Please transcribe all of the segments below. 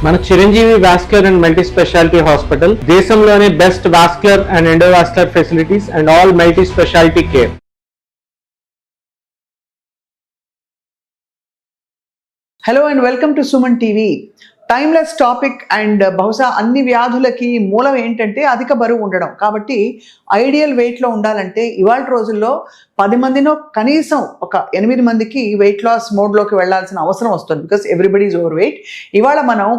మన Chiranjeevi vascular and multi specialty hospital దేశంలోనే best vascular and endovascular facilities and all multi specialty care. Hello and welcome to Suman TV. Timeless topic and బహుశా అన్ని వ్యాధులకి మూలం ఏంటంటే అధిక బరువు ఉండడం. కాబట్టి ఐడియల్ వెయిట్లో ఉండాలంటే ఇవాళ రోజుల్లో 10 మందినో కనీసం ఒక 8 మందికి వెయిట్ లాస్ మోడ్లోకి వెళ్లాల్సిన అవసరం వస్తుంది. Because everybody is over weight. ఇవాళ మనం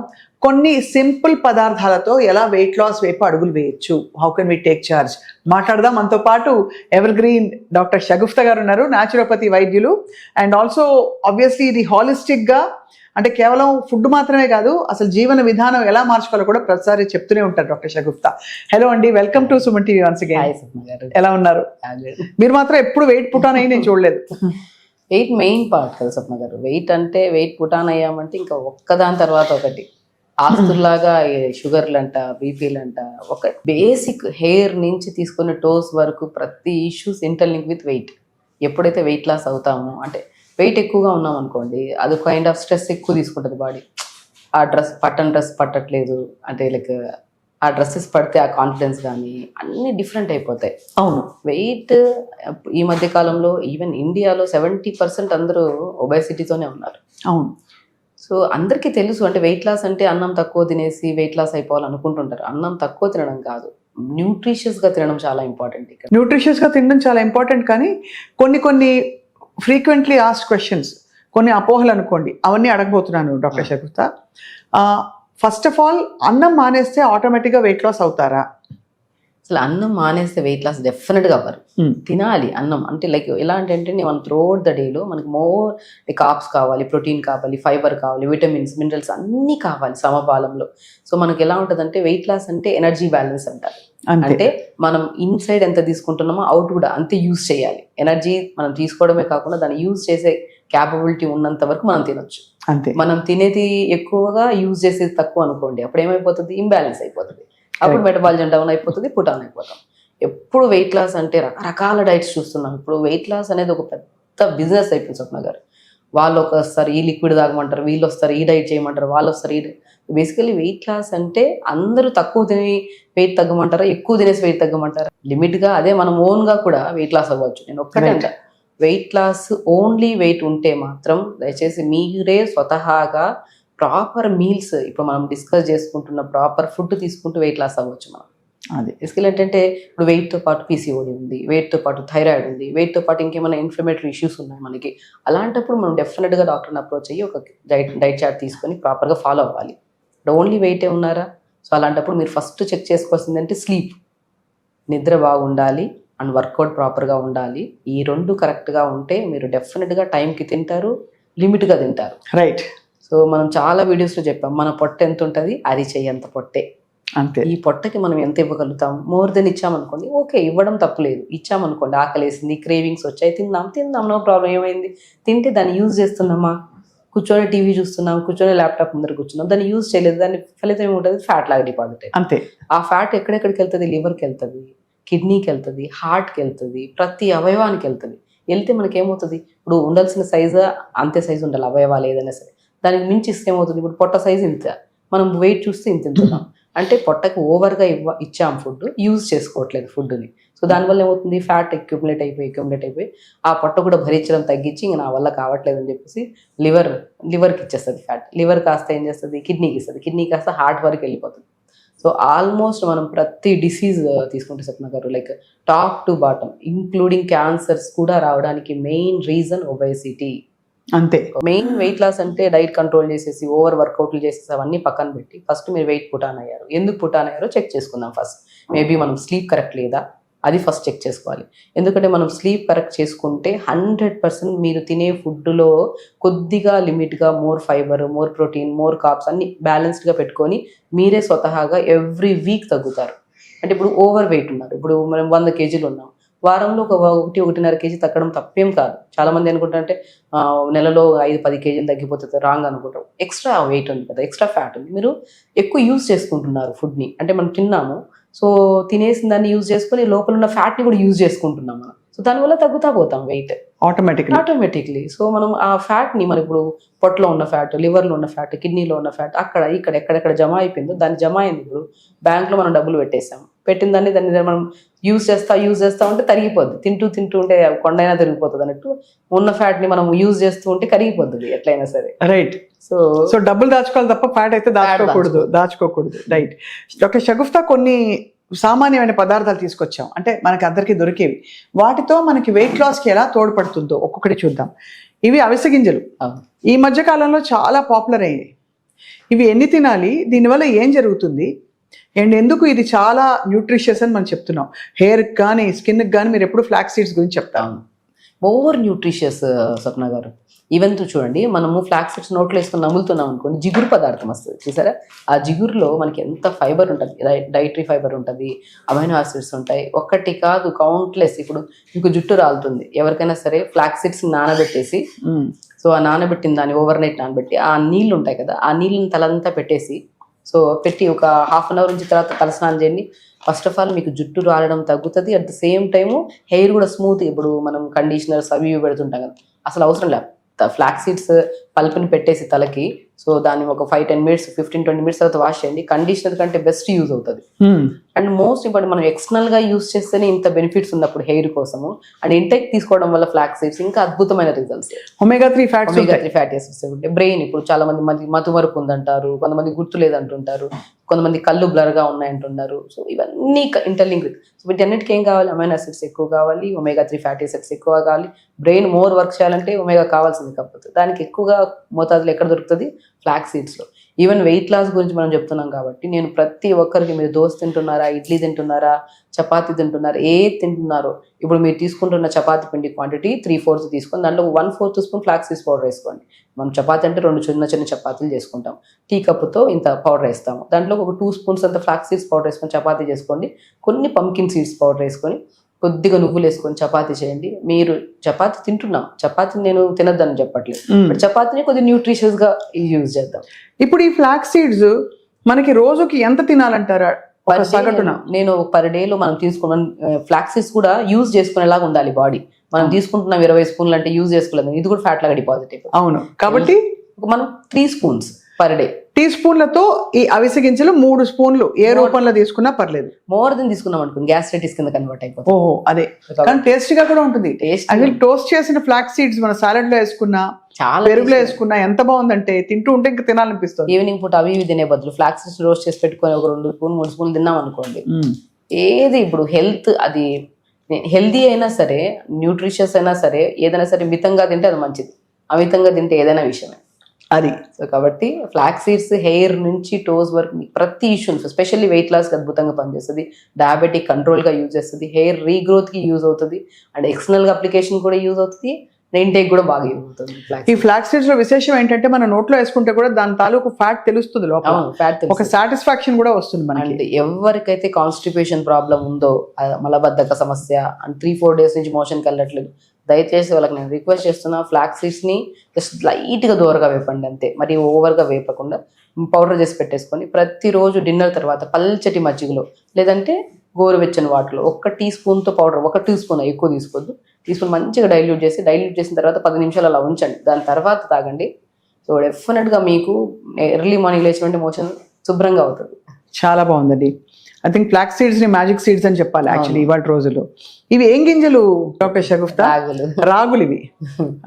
కొన్ని సింపుల్ పదార్థాలతో ఎలా వెయిట్ లాస్ వైపు అడుగులు వేయచ్చు, how can we take charge మాట్లాడదాం. మనతో పాటు ఎవర్ గ్రీన్ డాక్టర్ షగుఫ్తా గారు ఉన్నారు, న్యాచురోపతి వైద్యులు. అండ్ ఆల్సో ఆబ్వియస్లీ ఇది హాలిస్టిక్గా, అంటే కేవలం ఫుడ్ మాత్రమే కాదు, అసలు జీవన విధానం ఎలా మార్చుకోవాలో కూడా ప్రతిసారి చెప్తూనే ఉంటారు డాక్టర్ షగుఫ్తా. హలో అండి, welcome to Suman TV once again. ఎలా ఉన్నారు? మీరు మాత్రం ఎప్పుడు వెయిట్ పుటాన్ అయ్యి నేను చూడలేదు. వెయిట్ మెయిన్ పార్ట్ కదా స్వప్న గారు. వెయిట్ అంటే వెయిట్ పుటాన్ అయ్యామంటే ఇంకా ఒక్కదాని తర్వాత ఒకటి ఆస్తుల్లాగా షుగర్లు అంట, బీపీలు అంట, ఒక బేసిక్ హెయిర్ నుంచి తీసుకున్న టోస్ వరకు ప్రతి ఇష్యూస్ ఇంటర్లింక్ విత్ వెయిట్. ఎప్పుడైతే వెయిట్ లాస్ అవుతామో, అంటే వెయిట్ ఎక్కువగా ఉన్నాం అనుకోండి, అది కైండ్ ఆఫ్ స్ట్రెస్ ఎక్కువ తీసుకుంటుంది బాడీ. ఆ డ్రెస్ పట్టట్లేదు, అంటే లైక్ ఆ డ్రెస్సెస్ పడితే ఆ కాన్ఫిడెన్స్ కానీ అన్నీ డిఫరెంట్ అయిపోతాయి. అవును, వెయిట్ ఈ మధ్య కాలంలో ఈవెన్ ఇండియాలో 70% అందరూ ఒబేసిటీతోనే ఉన్నారు. అవును. సో అందరికీ తెలుసు, అంటే వెయిట్ లాస్ అంటే అన్నం తక్కువ తినేసి వెయిట్ లాస్ అయిపోవాలనుకుంటుంటారు. అన్నం తక్కువ తినడం కాదు, న్యూట్రిషియస్గా తినడం చాలా ఇంపార్టెంట్. ఇక్కడ న్యూట్రిషియస్గా తినడం చాలా ఇంపార్టెంట్. కానీ కొన్ని ఫ్రీక్వెంట్లీ ఆస్క్డ్ క్వశ్చన్స్, కొన్ని అపోహలు అనుకోండి, అవన్నీ అడగబోతున్నాను doctor Shagufta. First of all, అన్నం మానేస్తే ఆటోమేటిక్గా వెయిట్ లాస్ అవుతారా? అసలు అన్నం మానేస్తే వెయిట్ లాస్ డెఫినెట్గా అవ్వరు. తినాలి అన్నం. అంటే లైక్ ఎలా అంటే మనం త్రూఅవుట్ ద డేలో మనకి మోర్ కార్బ్స్ కావాలి, ప్రోటీన్ కావాలి, ఫైబర్ కావాలి, విటమిన్స్, మినరల్స్ అన్నీ కావాలి సమపాలంలో. సో మనకి ఎలా ఉంటుందంటే వెయిట్ లాస్ అంటే ఎనర్జీ బ్యాలెన్స్ అంటారు. అంటే మనం ఇన్సైడ్ ఎంత తీసుకుంటున్నామో అవుట్ కూడా అంతే యూజ్ చేయాలి. ఎనర్జీ మనం తీసుకోవడమే కాకుండా దాన్ని యూజ్ చేసే క్యాపబిలిటీ ఉన్నంత వరకు మనం తినొచ్చు. అంతే. మనం తినేది ఎక్కువగా యూజ్ చేసేది తక్కువ అనుకోండి, అప్పుడు ఏమైపోతుంది, ఇంబ్యాలెన్స్ అయిపోతుంది. అప్పుడు మెటబాలిజం డౌన్ అయిపోతుంది, పుటాన్ అయిపోతాం. ఎప్పుడు వెయిట్ లాస్ అంటే రకరకాల డైట్స్ చూస్తున్నాం. ఇప్పుడు వెయిట్ లాస్ అనేది ఒక పెద్ద బిజినెస్ అయిపోయింది స్వప్న గారు. వాళ్ళు ఒకసారి ఈ లిక్విడ్ తాగమంటారు, వీళ్ళు వస్తారు ఈ డైట్ చేయమంటారు, వాళ్ళు వస్తారు ఈ డైట్. బేసికలీ వెయిట్ లాస్ అంటే అందరూ తక్కువ తిని వెయిట్ తగ్గమంటారా, ఎక్కువ తినేసి వెయిట్ తగ్గమంటారా? లిమిట్గా, అదే మనం ఓన్గా కూడా వెయిట్ లాస్ అవ్వచ్చు. నేను ఒక్కటే అంట, వెయిట్ లాస్ ఓన్లీ వెయిట్ ఉంటే మాత్రం దయచేసి మీరే స్వతహాగా ప్రాపర్ మీల్స్, ఇప్పుడు మనం డిస్కస్ చేసుకుంటున్న ప్రాపర్ ఫుడ్ తీసుకుంటూ వెయిట్ లాస్ అవ్వచ్చు మనం. అది బేసికలీ ఏంటంటే ఇప్పుడు వెయిట్తో పాటు పీసీఓడి ఉంది, వెయిట్తో పాటు థైరాయిడ్ ఉంది, వెయిట్తో పాటు ఇంకేమైనా ఇన్ఫ్లమేటరీ ఇష్యూస్ ఉన్నాయి మనకి. అలాంటప్పుడు మనం డెఫినెట్గా డాక్టర్ని అప్రోచ్ అయ్యి ఒక డైట్ చార్ట్ తీసుకొని ప్రాపర్గా ఫాలో అవ్వాలి. ఓన్లీ వెయిటే ఉన్నారా? సో అలాంటప్పుడు మీరు ఫస్ట్ చెక్ చేసుకోవాల్సింది అంటే స్లీప్, నిద్ర బాగుండాలి అండ్ వర్కౌట్ ప్రాపర్గా ఉండాలి. ఈ రెండు కరెక్ట్గా ఉంటే మీరు డెఫినెట్గా టైంకి తింటారు, లిమిట్గా తింటారు. రైట్. సో మనం చాలా వీడియోస్లో చెప్పాం, మన పొట్ట ఎంత ఉంటుంది, అది చెయ్యంత పొట్టే. అంతే. ఈ పొట్టకి మనం ఎంత ఇవ్వగలుగుతాం? మోర్ దెన్ ఇచ్చామనుకోండి, ఓకే, ఇవ్వడం తప్పులేదు. ఇచ్చామనుకోండి, ఆకలేసింది, క్రేవింగ్స్ వచ్చాయి, తిందాం, నో ప్రాబ్లం. ఏమైంది? తింటే దాన్ని యూజ్ చేస్తున్నామా? కూర్చొని టీవీ చూస్తున్నాం, కూర్చొని ల్యాప్టాప్ ముందర కూర్చున్నాం, దాన్ని యూజ్ చేయలేదు, దాని ఫలితం ఏముంటుంది? ఫ్యాట్ లాగా డిపాజిట్. అంతే. ఆ ఫ్యాట్ ఎక్కడెక్కడికి వెళ్తుంది? లివర్కి వెళ్తుంది, కిడ్నీకి వెళ్తుంది, హార్ట్కి వెళ్తుంది, ప్రతి అవయవానికి వెళ్తుంది. వెళ్తే మనకి ఏమవుతుంది? ఇప్పుడు ఉండాల్సిన సైజు అంతే సైజు ఉండాలి అవయవాలు ఏదైనా సరే. దానికి మించి ఇస్తే ఏమవుతుంది? ఇప్పుడు పొట్ట సైజు ఇంత, మనం వెయిట్ చూస్తే ఇంత తింటున్నాం అంటే పొట్టకి ఓవర్గా ఇచ్చాం ఫుడ్, యూజ్ చేసుకోవట్లేదు ఫుడ్ని. సో దానివల్ల ఏమవుతుంది? ఫ్యాట్ అక్యుములేట్ అయిపోయి ఆ పొట్ట కూడా భరించడం తగ్గించి ఇంకా నా వల్ల కావట్లేదు అని చెప్పేసి లివర్కి ఇచ్చేస్తుంది ఫ్యాట్. లివర్ కాస్త ఏం చేస్తుంది? కిడ్నీకి ఇస్తుంది, కిడ్నీ కాస్త హార్ట్ వరకు వెళ్ళిపోతుంది. సో ఆల్మోస్ట్ మనం ప్రతి డిసీజ్ తీసుకుంటే స్వప్న గారు, like top to bottom including cancers కూడా రావడానికి మెయిన్ రీజన్ ఒబేసిటీ. అంతే. మెయిన్ వెయిట్ లాస్ అంటే డైట్ కంట్రోల్ చేసేసి ఓవర్ వర్కౌట్లు చేసేసి అవన్నీ పక్కన పెట్టి ఫస్ట్ మీరు వెయిట్ పుటాన్ అయ్యారు, ఎందుకు పుటాన్ అయ్యారో చెక్ చేసుకుందాం ఫస్ట్. మేబీ మనం స్లీప్ కరెక్ట్ లేదా, అది ఫస్ట్ చెక్ చేసుకోవాలి. ఎందుకంటే మనం స్లీప్ కరెక్ట్ చేసుకుంటే 100% మీరు తినే ఫుడ్లో కొద్దిగా లిమిట్గా more fibre, more protein, more carbs అన్ని బ్యాలెన్స్డ్గా పెట్టుకొని మీరే స్వతహాగా ఎవ్రీ వీక్ తగ్గుతారు. అంటే ఇప్పుడు ఓవర్ వెయిట్ ఉన్నారు, ఇప్పుడు మనం 100 kgs ఉన్నాం, వారంలో 1-1.5 kg తగ్గడం తప్పేం కాదు. చాలామంది అనుకుంటారంటే నెలలో 5-10 kgs తగ్గిపోతుంది, రాంగ్ అనుకుంటారు. ఎక్స్ట్రా వెయిట్ ఉంది కదా, ఎక్స్ట్రా ఫ్యాట్ ఉంది, మీరు ఎక్కువ యూజ్ చేసుకుంటున్నారు ఫుడ్ని. అంటే మనం తిన్నాము, సో తినేసిన దాన్ని యూజ్ చేసుకొని లోపల ఉన్న ఫ్యాట్ని కూడా యూజ్ చేసుకుంటున్నాం మనం. సో దానివల్ల తగ్గుతా పోతాం వెయిట్ ఆటోమేటిక్లీ. సో మనం ఆ ఫ్యాట్ని మనం ఇప్పుడు పొట్టలో ఉన్న ఫ్యాట్, లివర్లో ఉన్న ఫ్యాట్, కిడ్నీలో ఉన్న ఫ్యాట్ అక్కడ ఇక్కడ ఎక్కడెక్కడ జమ అయిపోయిందో దాన్ని జమ అయింది. ఇప్పుడు బ్యాంక్లో మనం డబ్బులు పెట్టేసాం, పెట్టిన దాన్ని మనం యూజ్ చేస్తా ఉంటే తరిగిపోద్ది. తింటూ ఉంటే కొండైనా తిరిగిపోతుంది అన్నట్టు ఉన్న ఫ్యాట్ని మనం యూజ్ చేస్తూ ఉంటే కరిగిపోతుంది ఎట్లయినా సరే. రైట్. సో డబ్బులు దాచుకోవాలి తప్ప ఫ్యాట్ అయితే దాచుకోకూడదు. రైట్. డాక్టర్ షగుఫ్తా, కొన్ని సామాన్యమైన పదార్థాలు తీసుకొచ్చాం, అంటే మనకి అందరికీ దొరికేవి, వాటితో మనకి వెయిట్ లాస్కి ఎలా తోడ్పడుతుందో ఒక్కొక్కటి చూద్దాం. ఇవి అవిసె గింజలు ఈ మధ్య కాలంలో చాలా పాపులర్ అయ్యాయి. ఇవి ఎన్ని తినాలి, దీనివల్ల ఏం జరుగుతుంది, అండ్ ఎందుకు ఇది చాలా న్యూట్రిషియస్ అని మనం చెప్తున్నాం? హెయిర్కి కానీ స్కిన్కి కానీ మీరు ఎప్పుడు ఫ్లాక్స్ సీడ్స్ గురించి చెప్తాను. ఓవర్ న్యూట్రిషియస్ స్వప్న గారు. ఈవెన్ చూడండి, మనము ఫ్లాక్స్ సీడ్స్ నోట్లో వేసుకొని నములుతున్నాం అనుకోండి, జిగురు పదార్థం వస్తుంది చూసారా. ఆ జిగురులో మనకి ఎంత ఫైబర్ ఉంటుంది, డైటరీ ఫైబర్ ఉంటుంది, అమైనో యాసిడ్స్ ఉంటాయి. ఒక్కటి కాదు, కౌంట్లెస్. ఇప్పుడు మీకు జుట్టు రాలుతుంది, ఎవరికైనా సరే ఫ్లాక్స్ సీడ్స్ నానబెట్టేసి, సో ఆ నానబెట్టిన దాన్ని ఓవర్ నైట్ నానబెట్టి ఆ నీళ్ళు ఉంటాయి కదా, ఆ నీళ్ళని తలంతా పెట్టేసి, సో పెట్టి ఒక హాఫ్ అన్ అవర్ నుంచి తర్వాత తలస్నానం చేయండి. ఫస్ట్ ఆఫ్ ఆల్ మీకు జుట్టు రాలడం తగ్గుతుంది, at the same time hair కూడా స్మూత్. ఇప్పుడు మనం కండిషనర్స్ అవి ఇవి పెడుతుంటాం కదా, అసలు అవసరం లేదు. ఫ్లాక్స్ సీడ్స్ పల్పుని పెట్టేసి తలకి, సో దాన్ని ఒక 5-10 మినిట్స్ 15-20 మినిట్స్ తర్వాత వాష్ చేయండి. కండిషనర్ కంటే బెస్ట్ యూజ్ అవుతుంది. అండ్ మోస్ట్ ఇంపార్టెంట్, మనం ఎక్స్టర్నల్ గా యూజ్ చేస్తేనే ఇంత బెనిఫిట్స్ ఉన్నప్పుడు హెయిర్ కోసము, అండ్ ఇంటెక్ తీసుకోవడం వల్ల ఫ్లాక్స్ సీడ్స్ ఇంకా అద్భుతమైన రిజల్ట్స్. ఒమేగా-3 ఫ్యాటీ యాసిడ్స్ ఉంటాయి. బ్రెయిన్, ఇప్పుడు చాలా మంది మతుమరుపు ఉందంటారు, కొంతమంది గుర్తు లేదంటుంటారు, కొంతమంది కళ్ళు బ్లర్ గా ఉన్నాయంటున్నారు. సో ఇవన్నీ ఇంటర్లింక్. సో వీటన్నిటికి ఏం కావాలి? అమైనో యాసిడ్స్ ఎక్కువ కావాలి, ఒమేగా-3 ఫ్యాటీ యాసిడ్స్ ఎక్కువ కావాలి. బ్రెయిన్ మోర్ వర్క్ చేయాలంటే ఒమేగా కావాల్సింది, కాకపోతే దానికి ఎక్కువగా మోతాదులో ఎక్కడ దొరుకుతుంది? ఫ్లాక్స్ సీడ్స్ లో. ఈవెన్ వెయిట్ లాస్ గురించి మనం చెప్తున్నాం కాబట్టి నేను ప్రతి ఒక్కరికి, మీరు దోశ తింటున్నారా, ఇడ్లీ తింటున్నారా, చపాతీ తింటున్నారా, తింటున్నారో, ఇప్పుడు మీరు తీసుకుంటున్న చపాతీ పిండి క్వాంటిటీ 3/4 తీసుకొని దాంట్లో 1/4 స్పూన్ ఫ్లాక్స్ సీడ్స్ పౌడర్ వేసుకోండి. మనం చపాతీ అంటే 2 చిన్న చపాతీలు చేసుకుంటాం, టీ కప్పుతో ఇంత పౌడర్ వేస్తాము, దాంట్లో ఒక 2 స్పూన్స్ అంత ఫ్లాక్స్ సీడ్స్ పౌడర్ వేసుకొని చపాతీ చేసుకోండి. కొన్ని పంకిన్ సీడ్స్ పౌడర్ వేసుకొని కొద్దిగా నువ్వులు వేసుకొని చపాతీ చేయండి. మీరు చపాతీ తింటున్నాం, చపాతీ నేను తినద్దని చెప్పట్లేదు, బట్ చపాతీని కొద్దిగా న్యూట్రిషియస్ గా యూజ్ చేద్దాం. ఇప్పుడు ఈ ఫ్లాక్స్ సీడ్స్ మనకి రోజుకి ఎంత తినాలంటారా? నేను పర్ డే లో మనం తీసుకున్న ఫ్లాక్స్ సీడ్స్ కూడా యూజ్ చేసుకునేలాగా ఉండాలి బాడీ. మనం తీసుకుంటున్నాం 20 స్పూన్లు అంటే యూజ్ చేసుకోలేదు, ఇది కూడా ఫ్యాట్ లాగా డిపాజిట్ అయిపోతుంది. అవును, కాబట్టి మనం 3 స్పూన్స్ పర్ డే. టీ స్పూన్లతో ఈ అవిసె గింజలు 3 స్పూన్లు ఏ రూపంలో తీసుకున్నా పర్లేదు. మోర్ దెన్ తీసుకున్నాం అనుకోండి, గ్యాస్ట్రైటిస్ కింద కన్వర్ట్ అయిపోతుంది. ఓహో, అదే. కానీ టేస్ట్ గా కూడా ఉంటుంది. టోస్ట్ చేసిన ఫ్లాక్స్ సీడ్స్ మన సాలడ్ లో వేసుకున్నా, చాలా పెరుగులో వేసుకున్నా ఎంత బాగుందంటే తింటూ ఉంటే ఇంకా తినాలనిపిస్తుంది. ఈవినింగ్ పూట అవి తినే బదులు ఫ్లాక్స్ సీడ్స్ రోస్ట్ చేసి పెట్టుకొని ఒక 2 స్పూన్ 3 స్పూన్లు తిన్నాం అనుకోండి, ఏది ఇప్పుడు హెల్త్, అది హెల్దీ అయినా సరే, న్యూట్రిషియస్ అయినా సరే, ఏదైనా సరే మితంగా తింటే అది మంచిది, అమితంగా తింటే ఏదైనా విషయమే అది. సో కాబట్టి ఫ్లాక్స్ సీడ్స్ హెయిర్ నుంచి టోస్ వరకు ప్రతి ఇష్యూస్, ఎస్పెషల్లీ వెయిట్ లాస్కి అద్భుతంగా పనిచేస్తుంది, డయాబెటిక్ కంట్రోల్గా యూజ్ చేస్తుంది, హెయిర్ రీగ్రోత్కి యూజ్ అవుతుంది, అండ్ ఎక్స్టర్నల్గా అప్లికేషన్ కూడా యూజ్ అవుతుంది, ఇంటేక్ కూడా బాగా యూజ్ అవుతుంది. ఈ ఫ్లాక్స్ సీడ్స్ లో విశేషం ఏంటంటే మన నోట్లో వేసుకుంటే కూడా దాని తాలూకు ఫ్యాట్ తెలుస్తుంది, లోపల ఒక సాటిస్ఫాక్షన్ కూడా వస్తుంది మనకి. ఎవరికైతే కాన్స్టిపేషన్ ప్రాబ్లం ఉందో, మలబద్ధక సమస్య అండ్ 3-4 డేస్ నుంచి మోషన్కి వెళ్ళట్లేదు, దయచేసి వాళ్ళకి నేను రిక్వెస్ట్ చేస్తున్నా, ఫ్లాక్స్ సీడ్స్ని జస్ట్ లైట్గా దూరగా వేపండి అంతే, మరి ఓవర్గా వేపకుండా పౌడర్ చేసి పెట్టేసుకొని ప్రతిరోజు డిన్నర్ తర్వాత పల్చటి మజ్జిగలో లేదంటే గోరువెచ్చని వాటర్లో 1 టీ స్పూన్తో పౌడర్, 1 టీ స్పూన్ ఎక్కువ తీసుకోవద్దు, తీసుకుని మంచిగా డైల్యూట్ చేసిన తర్వాత 10 నిమిషాలు అలా ఉంచండి, దాని తర్వాత తాగండి. సో డెఫినెట్గా మీకు ఎర్లీ మార్నింగ్ లేచినట్టు మోషన్ శుభ్రంగా అవుతుంది. చాలా బాగుందండి. ఐ థింక్ ఫ్లాక్స్ సీడ్స్ ని మ్యాజిక్ సీడ్స్ అని చెప్పాలి యాక్చువల్లీ ఇవాళ రోజుల్లో. ఇవి ఏం గింజలు డాక్టర్ షగుఫ్తా? రాగులు. ఇవి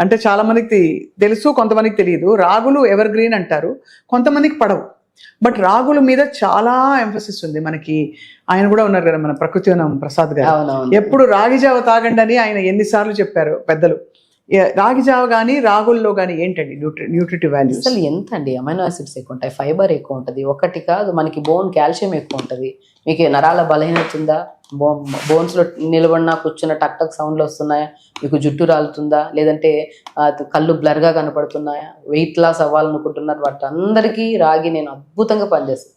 అంటే చాలా మందికి తెలుసు, కొంతమందికి తెలియదు. రాగులు ఎవర్ గ్రీన్ అంటారు, కొంతమందికి పడవు, బట్ రాగుల మీద చాలా ఎంఫసిస్ ఉంది మనకి. ఆయన కూడా ఉన్నారు కదా మన ప్రకృతి ప్రసాద్ గారు, ఎప్పుడు రాగి జావ తాగండి అని ఆయన ఎన్నిసార్లు చెప్పారు పెద్దలు. రాగి జావ కానీ రాగుల్లో కానీ ఏంటండి న్యూట్రిటివ్ వాల్యూస్? అసలు ఎంత అండి, అమైనో యాసిడ్స్ ఎక్కువ ఉంటాయి, ఫైబర్ ఎక్కువ ఉంటుంది, ఒకటి కాదు మనకి బోన్ కాల్షియం ఎక్కువ ఉంటుంది. మీకు నరాల బలహీనత ఉందా, బోన్స్లో నిలబడినా కూర్చున్న టక్ టక్ సౌండ్లు వస్తున్నాయా, మీకు జుట్టు రాలుతుందా, లేదంటే కళ్ళు బ్లర్గా కనపడుతున్నాయా, వెయిట్ లాస్ అవ్వాలనుకుంటున్నారు, వాటి అందరికీ రాగి నేను అద్భుతంగా పనిచేస్తాను.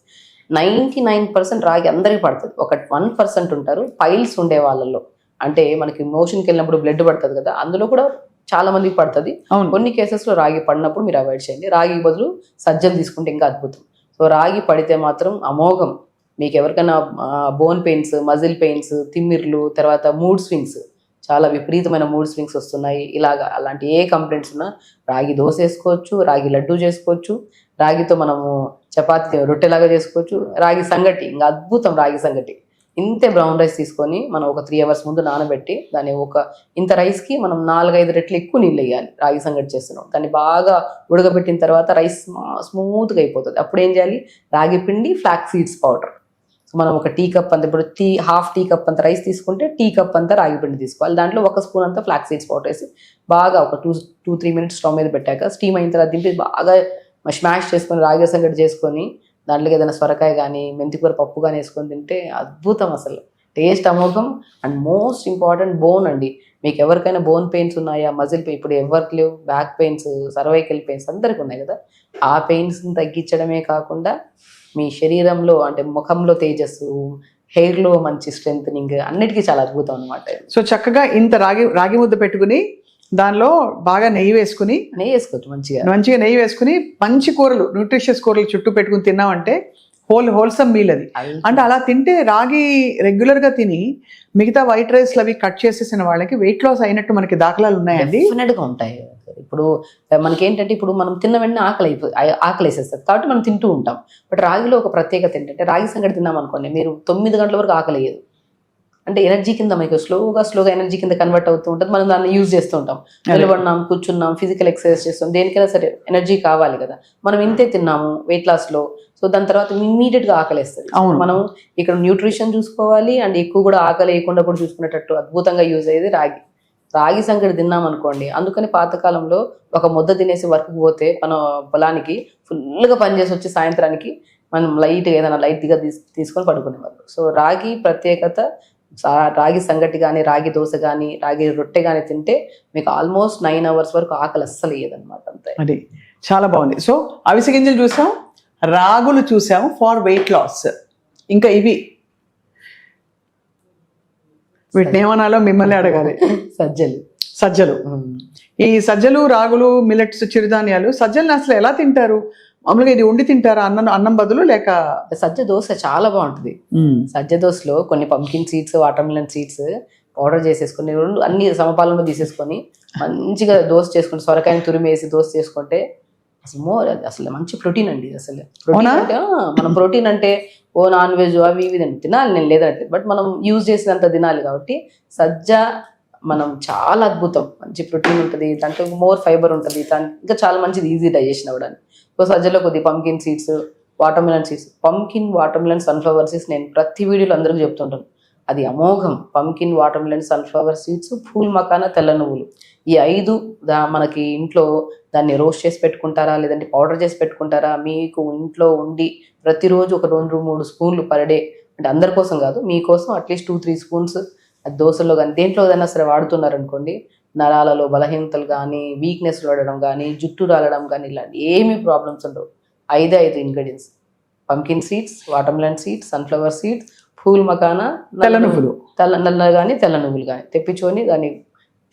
99% రాగి అందరికీ పడుతుంది. ఒక 1% ఉంటారు పైల్స్ ఉండే వాళ్ళలో, అంటే మనకి మోషన్కి వెళ్ళినప్పుడు బ్లడ్ పడుతుంది కదా, అందులో కూడా చాలా మందికి పడుతుంది. కొన్ని కేసెస్లో రాగి పడినప్పుడు మీరు అవాయిడ్ చేయండి. రాగి బదులు సజ్జలు తీసుకుంటే ఇంకా అద్భుతం. సో రాగి పడితే మాత్రం అమోఘం. మీకు ఎవరికైనా బోన్ పెయిన్స్, మజిల్ పెయిన్స్, తిమ్మిర్లు, తర్వాత మూడ్ స్వింగ్స్, చాలా విపరీతమైన మూడ్ స్వింగ్స్ వస్తున్నాయి, ఇలాగా అలాంటి ఏ కంప్లైంట్స్ ఉన్నా రాగి దోశ వేసుకోవచ్చు, రాగి లడ్డు చేసుకోవచ్చు, రాగితో మనము చపాతీ రొట్టెలాగా చేసుకోవచ్చు, రాగి సంగటి ఇంకా అద్భుతం. రాగి సంగటి ఇంతే బ్రౌన్ రైస్ తీసుకొని మనం ఒక 3 hours ముందు నానబెట్టి దాన్ని ఇంత రైస్కి మనం 4-5 రెట్లు ఎక్కువ నీళ్ళు వేయాలి. రాగి సంగటి చేస్తున్నాం, దాన్ని బాగా ఉడకబెట్టిన తర్వాత రైస్ స్మూత్గా అయిపోతుంది. అప్పుడు ఏం చేయాలి, రాగి పిండి, ఫ్లాక్ సీడ్స్ పౌడర్. మనం ఒక టీ కప్ అంత, ఇప్పుడు హాఫ్ టీ కప్ అంత రైస్ తీసుకుంటే టీ కప్ అంతా రాగి పిండి తీసుకోవాలి. దాంట్లో 1 స్పూన్ అంతా ఫ్లాక్ సీడ్స్ పౌడర్ వేసి బాగా ఒక 2-3 minutes స్టవ్ మీద పెట్టాక స్టీమ్ అయిన తర్వాత దింపి బాగా స్మాష్ చేసుకొని రాగి సంగటి చేసుకొని దాంట్లోకి ఏదైనా సొరకాయ కానీ మెంతికూర పప్పు కానీ వేసుకొని తింటే అద్భుతం. అసలు టేస్ట్ అమోఘం. అండ్ మోస్ట్ ఇంపార్టెంట్ బోన్ అండి. మీకు ఎవరికైనా బోన్ పెయిన్స్ ఉన్నాయా, మజిల్ పెయిన్, ఇప్పుడు ఎవరికి లేవు, బ్యాక్ పెయిన్స్, సర్వైకల్ పెయిన్స్ అందరికి ఉన్నాయి కదా, ఆ పెయిన్స్ని తగ్గించడమే కాకుండా మీ శరీరంలో అంటే ముఖంలో తేజస్సు, హెయిర్లో మంచి స్ట్రెంగ్, అన్నిటికీ చాలా అద్భుతం అనమాట. సో చక్కగా ఇంత రాగి ముద్ద పెట్టుకుని దానిలో బాగా నెయ్యి వేసుకోవచ్చు, మంచిగా నెయ్యి వేసుకుని మంచి కూరలు, న్యూట్రిషియస్ కూరలు చుట్టూ పెట్టుకుని తిన్నామంటే హోల్సమ్ మీల్ అది. అంటే అలా తింటే రాగి రెగ్యులర్ గా తిని మిగతా వైట్ రైస్లు అవి కట్ చేసేసిన వాళ్ళకి వెయిట్ లాస్ అయినట్టు మనకి దాఖలాలు ఉన్నాయండి. డెఫినెట్గా ఉంటాయి. ఇప్పుడు మనకేంటంటే ఇప్పుడు మనం తిన్న వెంటనే ఆకలి వేసేస్తుంది కాబట్టి మనం తింటూ ఉంటాం. బట్ రాగిలో ఒక ప్రత్యేకత ఏంటంటే రాగి సంగటి తిన్నాం అనుకోండి, మీరు 9 గంటల వరకు ఆకలి వేయదు. అంటే ఎనర్జీ కింద మీకు స్లోగా ఎనర్జీ కింద కన్వర్ట్ అవుతూ ఉంటుంది. మనం దాన్ని యూజ్ చేస్తూ ఉంటాం, నిలబడినాం, కూర్చున్నాం, ఫిజికల్ ఎక్సర్సైజ్ చేస్తాం, దేనికైనా సరే ఎనర్జీ కావాలి కదా. మనం ఇంతే తిన్నాము వెయిట్ లాస్లో, సో దాని తర్వాత ఇమ్మీడియట్గా ఆకలిస్తుంది. మనం ఇక్కడ న్యూట్రిషన్ చూసుకోవాలి అండ్ ఎక్కువ కూడా ఆకలి వేయకుండా కూడా చూసుకునేటట్టు అద్భుతంగా యూజ్ అయ్యేది రాగి సంగటి తిన్నాం అనుకోండి. అందుకని పాతకాలంలో ఒక ముద్ద తినేసి వర్క్కి పోతే మన పొలానికి ఫుల్గా పనిచేసి వచ్చి సాయంత్రానికి మనం ఏదైనా లైట్గా తీసుకొని పడుకునేవాళ్ళు. సో రాగి ప్రత్యేకత, రాగి సంగటి కానీ, రాగి దోశ కానీ, రాగి రొట్టె కానీ తింటే మీకు ఆల్మోస్ట్ 9 hours వరకు ఆకలి అస్సలు వేయదన్నమాట. అంతే, అది చాలా బాగుంది. సో అవిసె గింజలు చూసాం, రాగులు చూసాము ఫార్ వెయిట్ లాస్. ఇంకా వీటిని ఏమనాలో మిమ్మల్ని అడగాలి. సజ్జలు. ఈ సజ్జలు, రాగులు, మిల్లెట్స్, చిరుధాన్యాలు, సజ్జలను అసలు ఎలా తింటారు? మామూలుగా ఇది వండి తింటారా అన్నం బదులు, లేక? సజ్జ దోశ చాలా బాగుంటుంది. సజ్జ దోశలో కొన్ని pumpkin seeds, watermelon seeds powder చేసేసుకొని అన్ని సమపాలంలో తీసేసుకొని మంచిగా దోశ చేసుకుంటే, సొరకాయని తురిమేసి దోశ చేసుకుంటే అసలు మంచి ప్రోటీన్ అండి. అసలు ప్రోటీన్ అంటే మనం ప్రోటీన్ అంటే నాన్ వెజ్ అవి ఇవి తినాలి, నేను లేదంటే, బట్ మనం యూజ్ చేసినంత తినాలి. కాబట్టి సజ్జ మనం చాలా అద్భుతం, మంచి ప్రోటీన్ ఉంటుంది, దాంట్లో మోర్ ఫైబర్ ఉంటుంది, ఇంకా చాలా మంచిది, ఈజీ డైజెషన్ అవ్వడానికి. సో సజ్జలో కొద్దిగా pumpkin seeds, watermelon seeds, pumpkin, watermelon, sunflower seeds నేను ప్రతి వీడియోలో అందరికీ చెప్తుంటాను, అది అమోఘం. Pumpkin, watermelon, sunflower seeds, phool makhana, తెల్ల నువ్వులు, ఈ 5 మనకి ఇంట్లో దాన్ని రోస్ట్ చేసి పెట్టుకుంటారా, లేదంటే పౌడర్ చేసి పెట్టుకుంటారా, మీకు ఇంట్లో ఉండి ప్రతిరోజు ఒక 2-3 స్పూన్లు పర్ డే, అంటే అందరి కోసం కాదు, మీకోసం అట్లీస్ట్ 2-3 స్పూన్స్ అది దోశల్లో కానీ దేంట్లో ఏదైనా సరే వాడుతున్నారనుకోండి, నరాలలో బలహీనతలు కానీ, వీక్నెస్ పడడం కానీ, జుట్టు రాలడం కానీ, ఇలాంటి ఏమీ ప్రాబ్లమ్స్ ఉండవు. 5 ingredients: pumpkin seeds, watermelon seeds, sunflower seeds, phool makhana, తెల్ల నువ్వులు, నల్ల కానీ తెల్ల నువ్వులు కానీ తెప్పించుకొని దాన్ని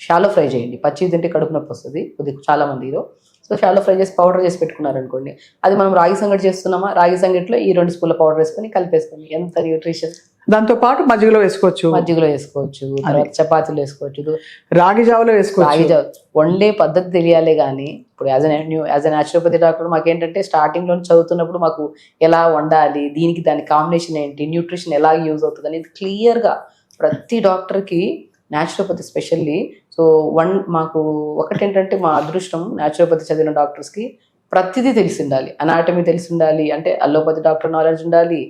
షాలో ఫ్రై చేయండి. పచ్చి తింటే కడుపు నొప్పి వస్తుంది కొద్దిగా చాలా మందిలో. సో షాలో ఫ్రై చేసి పౌడర్ చేసి పెట్టుకున్నారనుకోండి, అది మనం రాగి సంగటి చేస్తున్నామా, రాగి సంగటిలో ఈ 2 స్పూన్ల పౌడర్ వేసుకొని కలిపేసుకొని, ఎంత న్యూట్రిషన్. దాంతో పాటు మజ్జిగలో వేసుకోవచ్చు, తర్వాత చపాతీలు వేసుకోవచ్చు, రాగి జావలో వేసుకోవచ్చు. రాగి జావ వండే పద్ధతి తెలియాలే కానీ, ఇప్పుడు యాజ్ ఎ న్యాచురోపతి డాక్టర్ మాకేంటంటే స్టార్టింగ్లో చదువుతున్నప్పుడు మాకు ఎలా వండాలి, దీనికి దాని కాంబినేషన్ ఏంటి, న్యూట్రిషన్ ఎలా యూజ్ అవుతుంది అనేది క్లియర్గా ప్రతి డాక్టర్కి, న్యాచురోపతి స్పెషల్లీ. సో మాకు ఒకటేంటంటే మా అదృష్టం, న్యాచురోపతి చదివిన డాక్టర్స్కి ప్రతిదీ తెలిసి ఉండాలి. అనాటమీ తెలిసి ఉండాలి, అంటే అల్లోపతి డాక్టర్ నాలెడ్జ్ ఉండాలి,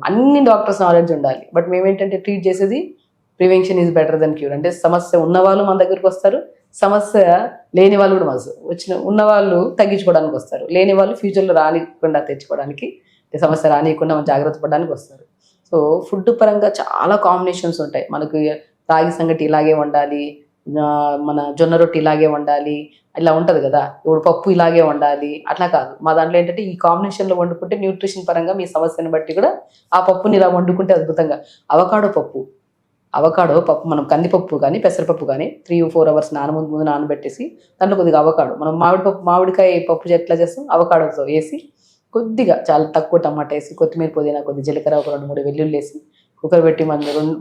అన్ని డాక్టర్స్ నాలెడ్జ్ ఉండాలి. బట్ మేమేంటంటే ట్రీట్ చేసేది prevention is better than cure. అంటే సమస్య ఉన్నవాళ్ళు మన దగ్గరికి వస్తారు, సమస్య లేని వాళ్ళు కూడా ఉన్నవాళ్ళు తగ్గించుకోవడానికి వస్తారు, లేని వాళ్ళు ఫ్యూచర్లో రానికుండా తెచ్చుకోవడానికి, సమస్య రానియకుండా మనం జాగ్రత్త పడడానికి వస్తారు. సో ఫుడ్ పరంగా చాలా కాంబినేషన్స్ ఉంటాయి. మనకు రాగి సంగటి ఇలాగే వండాలి, మన జొన్న రొట్టి ఇలాగే వండాలి, ఇలా ఉంటుంది కదా, ఇప్పుడు పప్పు ఇలాగే వండాలి, అట్లా కాదు. మా దాంట్లో ఏంటంటే ఈ కాంబినేషన్లో వండుకుంటే న్యూట్రిషన్ పరంగా మీ సమస్యను బట్టి కూడా ఆ పప్పుని ఇలా వండుకుంటే అద్భుతంగా. అవకాడో పప్పు మనం కందిపప్పు కానీ పెసరపప్పు కానీ 3-4 hours ముందు నానబెట్టేసి దాంట్లో కొద్దిగా అవకాడో, మనం మామిడికాయ పప్పు ఎట్లా చేస్తాం, అవకాడోతో వేసి కొద్దిగా చాలా తక్కువ టమాటా వేసి కొత్తిమీర పుదీనా కొద్ది జీలకర్ర ఒక 2-3 వెల్లుల్లి వేసి కుక్కర్ పెట్టి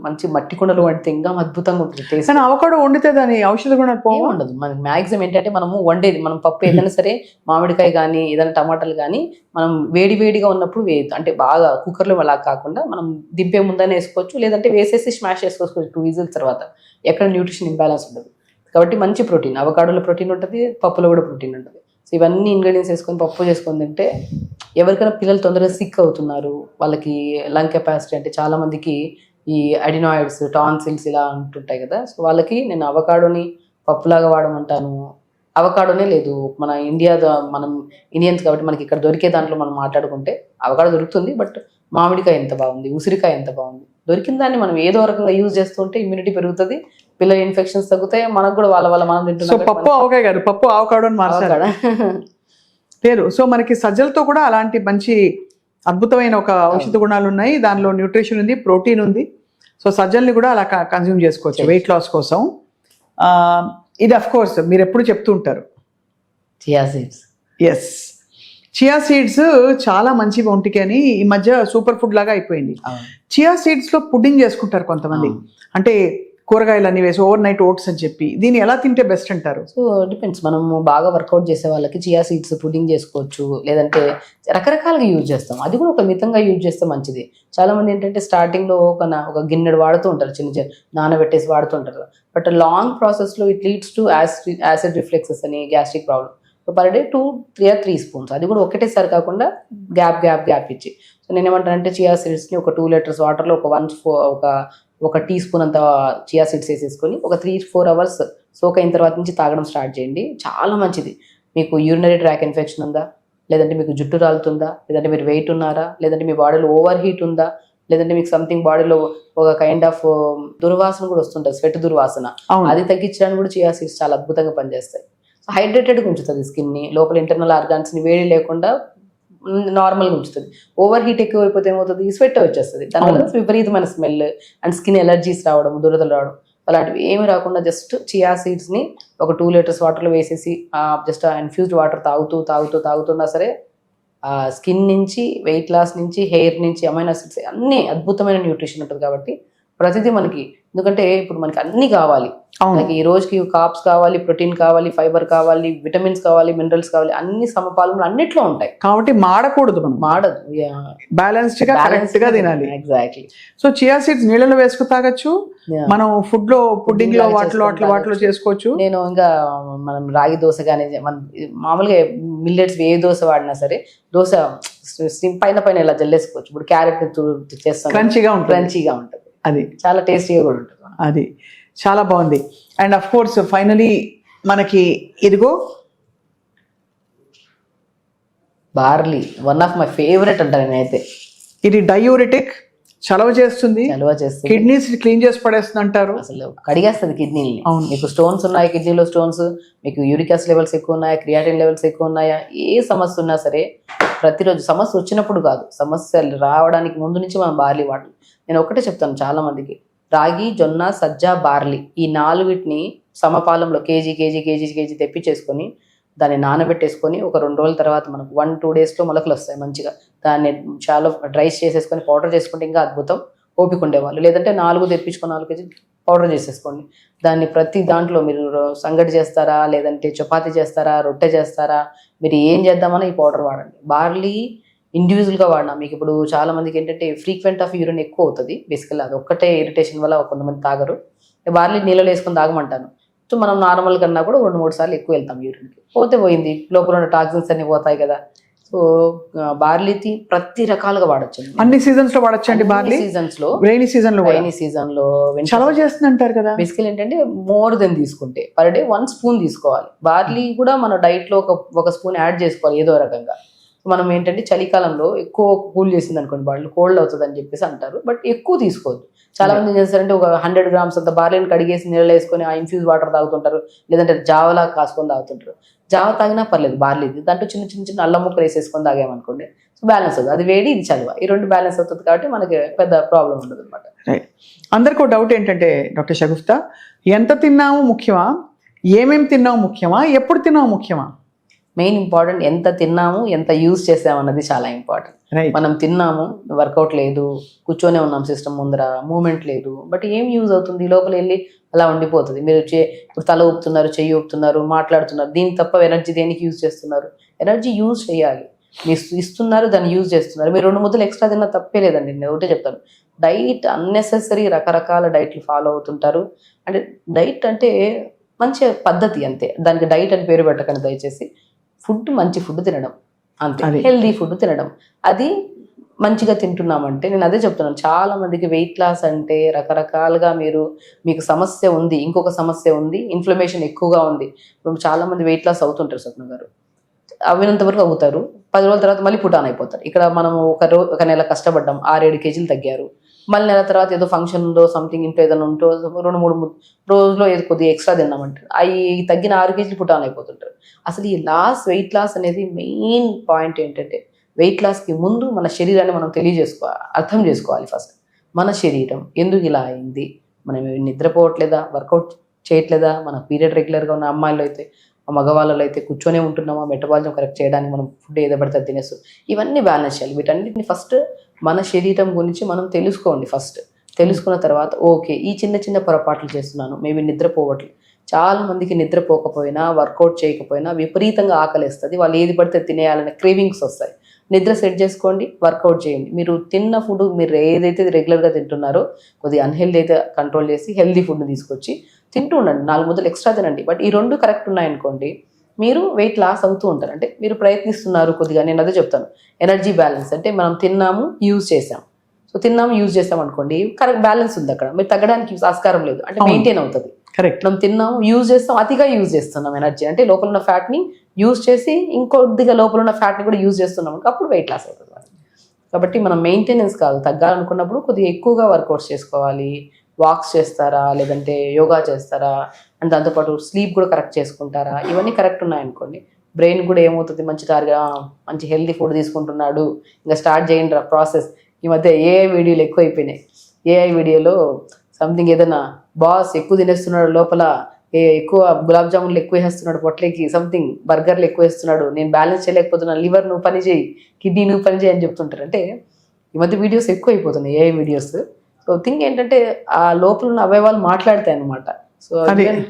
మంచి మట్టి కుండలు వండితే ఇంకా అద్భుతంగా ఉంటుంది టేస్ట్. కానీ అవకాడో వండితే దాని ఔషధ గుణాలు ఏం ఉండదు. మనకి మ్యాక్సిమం ఏంటంటే మనము వండేది మనం పప్పు ఏదైనా సరే మామిడికాయ కానీ ఏదైనా టమాటాలు కానీ మనం వేడిగా ఉన్నప్పుడు అంటే బాగా కుక్కర్లో అలా కాకుండా మనం దింపే ముందనే వేసుకోవచ్చు, లేదంటే వేసేసి స్మాష్ చేసుకోవచ్చు 2 విజిల్స్ తర్వాత. ఎక్కడ న్యూట్రిషన్ ఇంబ్యాలెన్స్ ఉండదు. కాబట్టి మంచి ప్రోటీన్, అవకాడోలో ప్రోటీన్ ఉంటుంది, పప్పులో కూడా ప్రోటీన్ ఉంటుంది. సో ఇవన్నీ ఇంగ్రీడియంట్స్ వేసుకొని పప్పు చేసుకొని తింటే ఎవరికైనా పిల్లలు తొందరగా సిక్ అవుతున్నారు, వాళ్ళకి లంగ్ కెపాసిటీ అంటే చాలా మందికి ఈ అడినాయిడ్స్ టాన్సిల్స్ ఇలా ఉంటుంటాయి కదా, సో వాళ్ళకి నేను అవకాడోని పప్పులాగా వాడమంటాను. అవకాడోనే లేదు మన మనం ఇండియన్స్ కాబట్టి మనకి ఇక్కడ దొరికే దాంట్లో మనం మాట్లాడుకుంటే అవకాడో దొరుకుతుంది, బట్ మామిడికాయ ఎంత బాగుంది, ఉసిరికాయ ఎంత బాగుంది, దొరికిన దాన్ని మనం ఏదో రకంగా యూజ్ చేస్తుంటే ఇమ్యూనిటీ పెరుగుతుంది, పిల్లల ఇన్ఫెక్షన్స్ తగ్గుతాయి, మనకు కూడా వాళ్ళ మనం తింటున్నాం. పప్పు ఆవకాయ కాదు, పప్పు అవకాడో అని మార్చారు పేరు. సో మనకి సజ్జలతో కూడా అలాంటి మంచి అద్భుతమైన ఒక ఔషధ గుణాలు ఉన్నాయి, దానిలో న్యూట్రిషన్ ఉంది, ప్రోటీన్ ఉంది. సో సజ్జల్ని కూడా అలా కన్జ్యూమ్ చేసుకోవచ్చు వెయిట్ లాస్ కోసం. ఇది అఫ్ కోర్స్ మీరు ఎప్పుడు చెప్తూ ఉంటారు chia seeds. Yes, chia seeds చాలా మంచివి ఒంటికి అని ఈ మధ్య సూపర్ ఫుడ్ లాగా అయిపోయింది. చియా సీడ్స్ లో పుడ్డింగ్ చేసుకుంటారు కొంతమంది, అంటే కూరగాయలు అన్ని వేసి ఓవర్ నైట్ ఓట్స్ అని చెప్పి. దీన్ని ఎలా తింటే బెస్ట్ అంటారు? సో డిపెండ్స్, మనము బాగా వర్కౌట్ చేసే వాళ్ళకి చియా సీడ్స్ పుడ్డింగ్ చేసుకోవచ్చు, లేదంటే రకరకాలుగా యూజ్ చేస్తాం. అది కూడా ఒక మితంగా యూజ్ చేస్తే మంచిది. చాలా మంది ఏంటంటే స్టార్టింగ్ లో ఒక గిన్నెడు వాడుతూ ఉంటారు, చిన్న నానబెట్టేసి వాడుతుంటారు. బట్ లాంగ్ ప్రాసెస్ లో it leads to acid reflexes అని, gastric problem. So per day 2-3 spoons, అది కూడా ఒకటేసారి కాకుండా గ్యాప్ ఇచ్చి. సో నేను ఏమంటానంటే చియా సీడ్స్ని ఒక 2 లీటర్స్ వాటర్లో ఒక టీ స్పూన్ అంత చియా సీడ్స్ వేసేసుకొని ఒక 3-4 అవర్స్ సోక్ అయిన తర్వాత నుంచి తాగడం స్టార్ట్ చేయండి. చాలా మంచిది. మీకు యూరినరీ ట్రాక్ ఇన్ఫెక్షన్ ఉందా, లేదంటే మీకు జుట్టు రాలుతుందా, లేదంటే మీరు వెయిట్ ఉన్నారా, లేదంటే మీ బాడీలో ఓవర్ హీట్ ఉందా, లేదంటే మీకు సంథింగ్ బాడీలో ఒక కైండ్ ఆఫ్ దుర్వాసన కూడా వస్తుంటుంది, స్వెట్ దుర్వాసన, అది తగ్గించడానికి కూడా చియా సీడ్స్ చాలా అద్భుతంగా పనిచేస్తాయి. సో హైడ్రేటెడ్గా ఉంచుతుంది స్కిన్ని, లోపల ఇంటర్నల్ ఆర్గాన్స్ని వేడి లేకుండా నార్మల్గా ఉంచుతుంది. ఓవర్ హీట్ ఎక్కువ అయిపోతే ఏమవుతుంది, స్వెట్ వచ్చేస్తుంది, దానివల్ల విపరీతమైన స్మెల్ అండ్ స్కిన్ ఎలర్జీస్ రావడం, దురదలు రావడం, అలాంటివి ఏమి రాకుండా జస్ట్ చియా సీడ్స్ని ఒక 2 లీటర్స్ వాటర్లో వేసేసి జస్ట్ ఇన్ఫ్యూజ్డ్ వాటర్ తాగుతున్నా సరే స్కిన్ నుంచి, వెయిట్ లాస్ నుంచి, హెయిర్ నుంచి, అమైనో యాసిడ్స్ అన్ని అద్భుతమైన న్యూట్రిషన్ ఉంటుంది. కాబట్టి ప్రతిదీ మనకి, ఎందుకంటే ఇప్పుడు మనకి అన్ని కావాలి, మనకి ఈ రోజుకి కార్బ్స్ కావాలి, ప్రోటీన్ కావాలి, ఫైబర్ కావాలి, విటమిన్స్ కావాలి, మినరల్స్ కావాలి, అన్ని సమపాలనలు అన్నిట్లో ఉంటాయి. కాబట్టి మాడకూడదు, మనం మాడదు, బ్యాలెన్స్డ్ గా కరెక్ట్ గా తినాలి. ఎగ్జాక్ట్లీ. సో చియా సీడ్స్ నీళ్ళలో వేసుకు తాగొచ్చు, మనం ఫుడ్ లో పుడ్డింగ్ లో వాటిలో చేసుకోవచ్చు. నేను ఇంకా మనం రాగి దోశ కానీ మామూలుగా మిల్లెట్స్ ఏ దోశ వాడినా సరే దోశ పైన ఇలా జల్లేసుకోవచ్చు. ఇప్పుడు క్యారెట్ చేస్తాం, క్రంచీగా ఉంటుంది, అది చాలా టేస్టీగా కూడా ఉంటుంది. అది చాలా బాగుంది. అండ్ అఫ్ కోర్స్ ఫైనలీ మనకి ఇదిగో barley, one of my favourite అంటారు నేనైతే. ఇది డయూరిటిక్, చలవ చేస్తుంది, కిడ్నీస్ క్లీన్ చేసి పడేస్తుంది అంటారు, అసలు కడిగేస్తుంది కిడ్నీని. మీకు స్టోన్స్ ఉన్నాయి కిడ్నీలో, స్టోన్స్, మీకు యూరిక్ యాసిడ్ లెవెల్స్ ఎక్కువ ఉన్నాయా, క్రియాటిన్ లెవెల్స్ ఎక్కువ ఉన్నాయా, ఏ సమస్య ఉన్నా సరే ప్రతిరోజు, సమస్య వచ్చినప్పుడు కాదు, సమస్య రావడానికి ముందు నుంచి మనం బార్లీ వాడాలి. నేను ఒకటే చెప్తాను చాలా మందికి, రాగి, జొన్న, సజ్జ, బార్లీ ఈ 4 సమపాలంలో కేజీ తెప్పించేసుకొని దాన్ని నానబెట్టేసుకొని ఒక 2 రోజుల తర్వాత మనకు 1-2 డేస్లో మొలకలు వస్తాయి మంచిగా. దాన్ని చాలా డ్రైస్ చేసేసుకొని పౌడర్ చేసుకుంటే ఇంకా అద్భుతం. ఓపిక ఉండేవాళ్ళు, లేదంటే 4 తెప్పించుకొని 4 కేజీ పౌడర్ చేసేసుకోండి. దాన్ని ప్రతి దాంట్లో మీరు సంగటి చేస్తారా, లేదంటే చపాతీ చేస్తారా, రొట్టె చేస్తారా, మీరు ఏం చేద్దామన్నా ఈ పౌడర్ వాడండి. బార్లీ ఇండివిజువల్గా వాడినా మీకు ఇప్పుడు చాలా మందికి ఏంటంటే ఫ్రీక్వెంట్ ఆఫ్ యూరిన్ ఎక్కువ అవుతుంది బేసికల్, అది ఒక్కటే ఇరిటేషన్ వల్ల కొంతమంది తాగరు. బార్లీ నీళ్ళలో వేసుకొని తాగమంటాను. సో మనం నార్మల్ కన్నా కూడా 2-3 సార్లు ఎక్కువ వెళ్తాం యూరిన్కి, పోయింది, లోపల ఉన్న టాక్సిన్స్ అన్ని పోతాయి కదా. సో బార్లీ ప్రతి రకాలుగా వాడచ్చు, అన్ని సీజన్స్ లో వాడచ్చు అండి. బార్లీ సీజన్స్ లో, రైనీ సీజన్ లో చలవ చేస్తుంది అంటారు కదా. బేసికల్ ఏంటంటే మోర్ దెన్ తీసుకుంటే పర్ డే 1 స్పూన్ తీసుకోవాలి. బార్లీ కూడా మన డైట్ లో ఒక స్పూన్ యాడ్ చేసుకోవాలి ఏదో రకంగా. మనం ఏంటంటే చలికాలంలో ఎక్కువ కూల్ చేసింది అనుకోండి, బాడీ కోల్డ్ అవుతుంది అని చెప్పేసి అంటారు, బట్ ఎక్కువ తీసుకోవద్దు. చాలా మంది ఏం చేస్తారంటే ఒక 100 grams అంత బార్లీని కడిగేసి నీళ్ళు వేసుకొని ఆ ఇన్ఫ్యూజ్ వాటర్ తాగుతుంటారు, లేదంటే జావలా కాసుకొని తాగుతుంటారు. జావ తాగినా పర్లేదు బార్లీది, దాంట్లో చిన్న అల్లం ముక్కలు వేసేసుకొని తాగామనుకోండి, సో బ్యాలెన్స్ అవుతుంది. అది వేడి, ఇది చలువ, ఈ 2 బ్యాలెన్స్ అవుతుంది కాబట్టి మనకి పెద్ద ప్రాబ్లం ఉండదు అనమాట. రైట్. అందరికీ డౌట్ ఏంటంటే డాక్టర్ షగుఫ్తా, ఎంత తిన్నాము ముఖ్యమా, ఏమేమి తిన్నాము ముఖ్యమా, ఎప్పుడు తిన్నాము ముఖ్యమా? మెయిన్ ఇంపార్టెంట్ ఎంత తిన్నాము, ఎంత యూజ్ చేసాము అన్నది చాలా ఇంపార్టెంట్. రైట్. మనం తిన్నాము, వర్కౌట్ లేదు, కూర్చొనే ఉన్నాం సిస్టమ్ ముందర, మూమెంట్ లేదు, బట్ ఏం యూజ్ అవుతుంది? లోపల వెళ్ళి అలా ఉండిపోతుంది. మీరు ఇప్పుడు తల ఊపుతున్నారు, చెయ్యి ఊపుతున్నారు, మాట్లాడుతున్నారు, దీని తప్ప ఎనర్జీ దేనికి యూజ్ చేస్తున్నారు? ఎనర్జీ యూజ్ చేయాలి. మీరు ఇస్తున్నారు, దాన్ని యూజ్ చేస్తున్నారు. మీరు 2 ముద్దలు ఎక్స్ట్రా తిన్నా తప్పే లేదండి. నేను ఒకటే చెప్తాను, డైట్ అన్నెసెసరీ రకరకాల డైట్లు ఫాలో అవుతుంటారు. అంటే డైట్ అంటే మంచి పద్ధతి అంతే, దానికి డైట్ అని పేరు పెట్టకండి దయచేసి. ఫుడ్ మంచి ఫుడ్ తినడం అంతే, హెల్దీ ఫుడ్ తినడం, అది మంచిగా తింటున్నామంటే. నేను అదే చెప్తున్నాను, చాలా మందికి వెయిట్ లాస్ అంటే రకరకాలుగా మీకు సమస్య ఉంది, ఇంకొక సమస్య ఉంది, ఇన్ఫ్లమేషన్ ఎక్కువగా ఉంది. ఇప్పుడు చాలా మంది వెయిట్ లాస్ అవుతుంటారు స్వప్న గారు, అవినంత వరకు అవుతారు, 10 రోజుల తర్వాత మళ్ళీ పుటాన్ అయిపోతారు. ఇక్కడ మనం ఒక నెల కష్టపడ్డాం, 6-7 కేజీలు తగ్గారు, మళ్ళీ నెల తర్వాత ఏదో ఫంక్షన్ ఉందో సంథింగ్ ఇంట్లో ఏదైనా ఉంటో 2-3 రోజుల్లో ఏదో కొద్దిగా ఎక్స్ట్రా తిన్నామంటారు, అవి తగ్గిన 6 కేజీలు పుటాన్ అయిపోతుంటారు. అసలు ఈ వెయిట్ లాస్ అనేది మెయిన్ పాయింట్ ఏంటంటే, వెయిట్ లాస్కి ముందు మన శరీరాన్ని మనం అర్థం చేసుకోవాలి. ఫస్ట్ మన శరీరం ఎందుకు ఇలా అయింది, మనం నిద్రపోవట్లేదా, వర్కౌట్ చేయట్లేదా, మన పీరియడ్ రెగ్యులర్గా ఉన్న అమ్మాయిలు అయితే, మగవాళ్ళలో అయితే కూర్చొనే ఉంటున్నామా, మెటబాలిజం కరెక్ట్ చేయడానికి మనం ఫుడ్ ఏదో పడితే తినేస్తాం, ఇవన్నీ బ్యాలెన్స్ చేయాలి. వీటన్నిటిని ఫస్ట్ మన శరీరం గురించి మనం తెలుసుకోండి. ఫస్ట్ తెలుసుకున్న తర్వాత ఓకే, ఈ చిన్న చిన్న పొరపాట్లు చేస్తున్నాను, మేబీ నిద్రపోవట్లేదు. చాలా మందికి నిద్రపోకపోయినా, వర్కౌట్ చేయకపోయినా విపరీతంగా ఆకలిస్తుంది, వాళ్ళు ఏది పడితే తినేయాలనే క్రేవింగ్స్ వస్తాయి. నిద్ర సెట్ చేసుకోండి, వర్కౌట్ చేయండి. మీరు తిన్న ఫుడ్, మీరు ఏదైతే రెగ్యులర్గా తింటున్నారో కొద్దిగా అన్హెల్దీ అయితే కంట్రోల్ చేసి హెల్దీ ఫుడ్ని తీసుకొచ్చి తింటూ ఉండండి. 4 ముద్దలు ఎక్స్ట్రా తినండి. బట్ ఈ 2 కరెక్ట్ ఉన్నాయనుకోండి, మీరు వెయిట్ లాస్ అవుతూ ఉంటారు. అంటే మీరు ప్రయత్నిస్తున్నారు కొద్దిగా. నేను అదే చెప్తాను, ఎనర్జీ బ్యాలెన్స్ అంటే మనం తిన్నాము, యూజ్ చేసాం. సో తిన్నాము, యూజ్ చేసాం అనుకోండి, కరెక్ట్ బ్యాలెన్స్ ఉంది అక్కడ, మీరు తగ్గడానికి ఆస్కారం లేదు, అంటే మెయింటైన్ అవుతుంది. కరెక్ట్. మనం తిన్నాము, యూజ్ చేస్తాం, అతిగా యూజ్ చేస్తున్నాం ఎనర్జీ, అంటే లోపల ఉన్న ఫ్యాట్ని యూజ్ చేసి ఇంకొద్దిగా లోపల ఉన్న ఫ్యాట్ని కూడా యూజ్ చేస్తున్నాం, అప్పుడు వెయిట్ లాస్ అవుతుంది. కాబట్టి మనం మెయింటెనెన్స్ కాదు, తగ్గాలనుకున్నప్పుడు కొద్దిగా ఎక్కువగా వర్కౌట్స్ చేసుకోవాలి. వాక్స్ చేస్తారా, లేదంటే యోగా చేస్తారా, అండ్ దాంతోపాటు స్లీప్ కూడా కరెక్ట్ చేసుకుంటారా, ఇవన్నీ కరెక్ట్ ఉన్నాయనుకోండి, బ్రెయిన్ కూడా ఏమవుతుంది, మంచి హెల్తీ ఫుడ్ తీసుకుంటున్నాడు, ఇంకా స్టార్ట్ చేయండి ప్రాసెస్. ఈ మధ్య ఏఐ వీడియోలు ఎక్కువ అయిపోయినాయి. ఏఐ వీడియోలో సంథింగ్ ఏదైనా బాస్ ఎక్కువ తినేస్తున్నాడు, లోపల ఎక్కువ గులాబ్ జామున్లు ఎక్కువ వేస్తున్నాడు పొట్లకి, సంథింగ్ బర్గర్లు ఎక్కువ వేస్తున్నాడు, నేను బ్యాలెన్స్ చేయలేకపోతున్నాను, లివర్ నువ్వు పని చేయి, కిడ్నీ నువ్వు పని చేయి అని చెప్తుంటారు. అంటే ఈ మధ్య వీడియోస్ ఎక్కువ అయిపోతున్నాయి, ఏఐ వీడియోస్. సో థింగ్ ఏంటంటే ఆ లోపల ఉన్న అవయవాలు మాట్లాడతాయి అనమాట. సో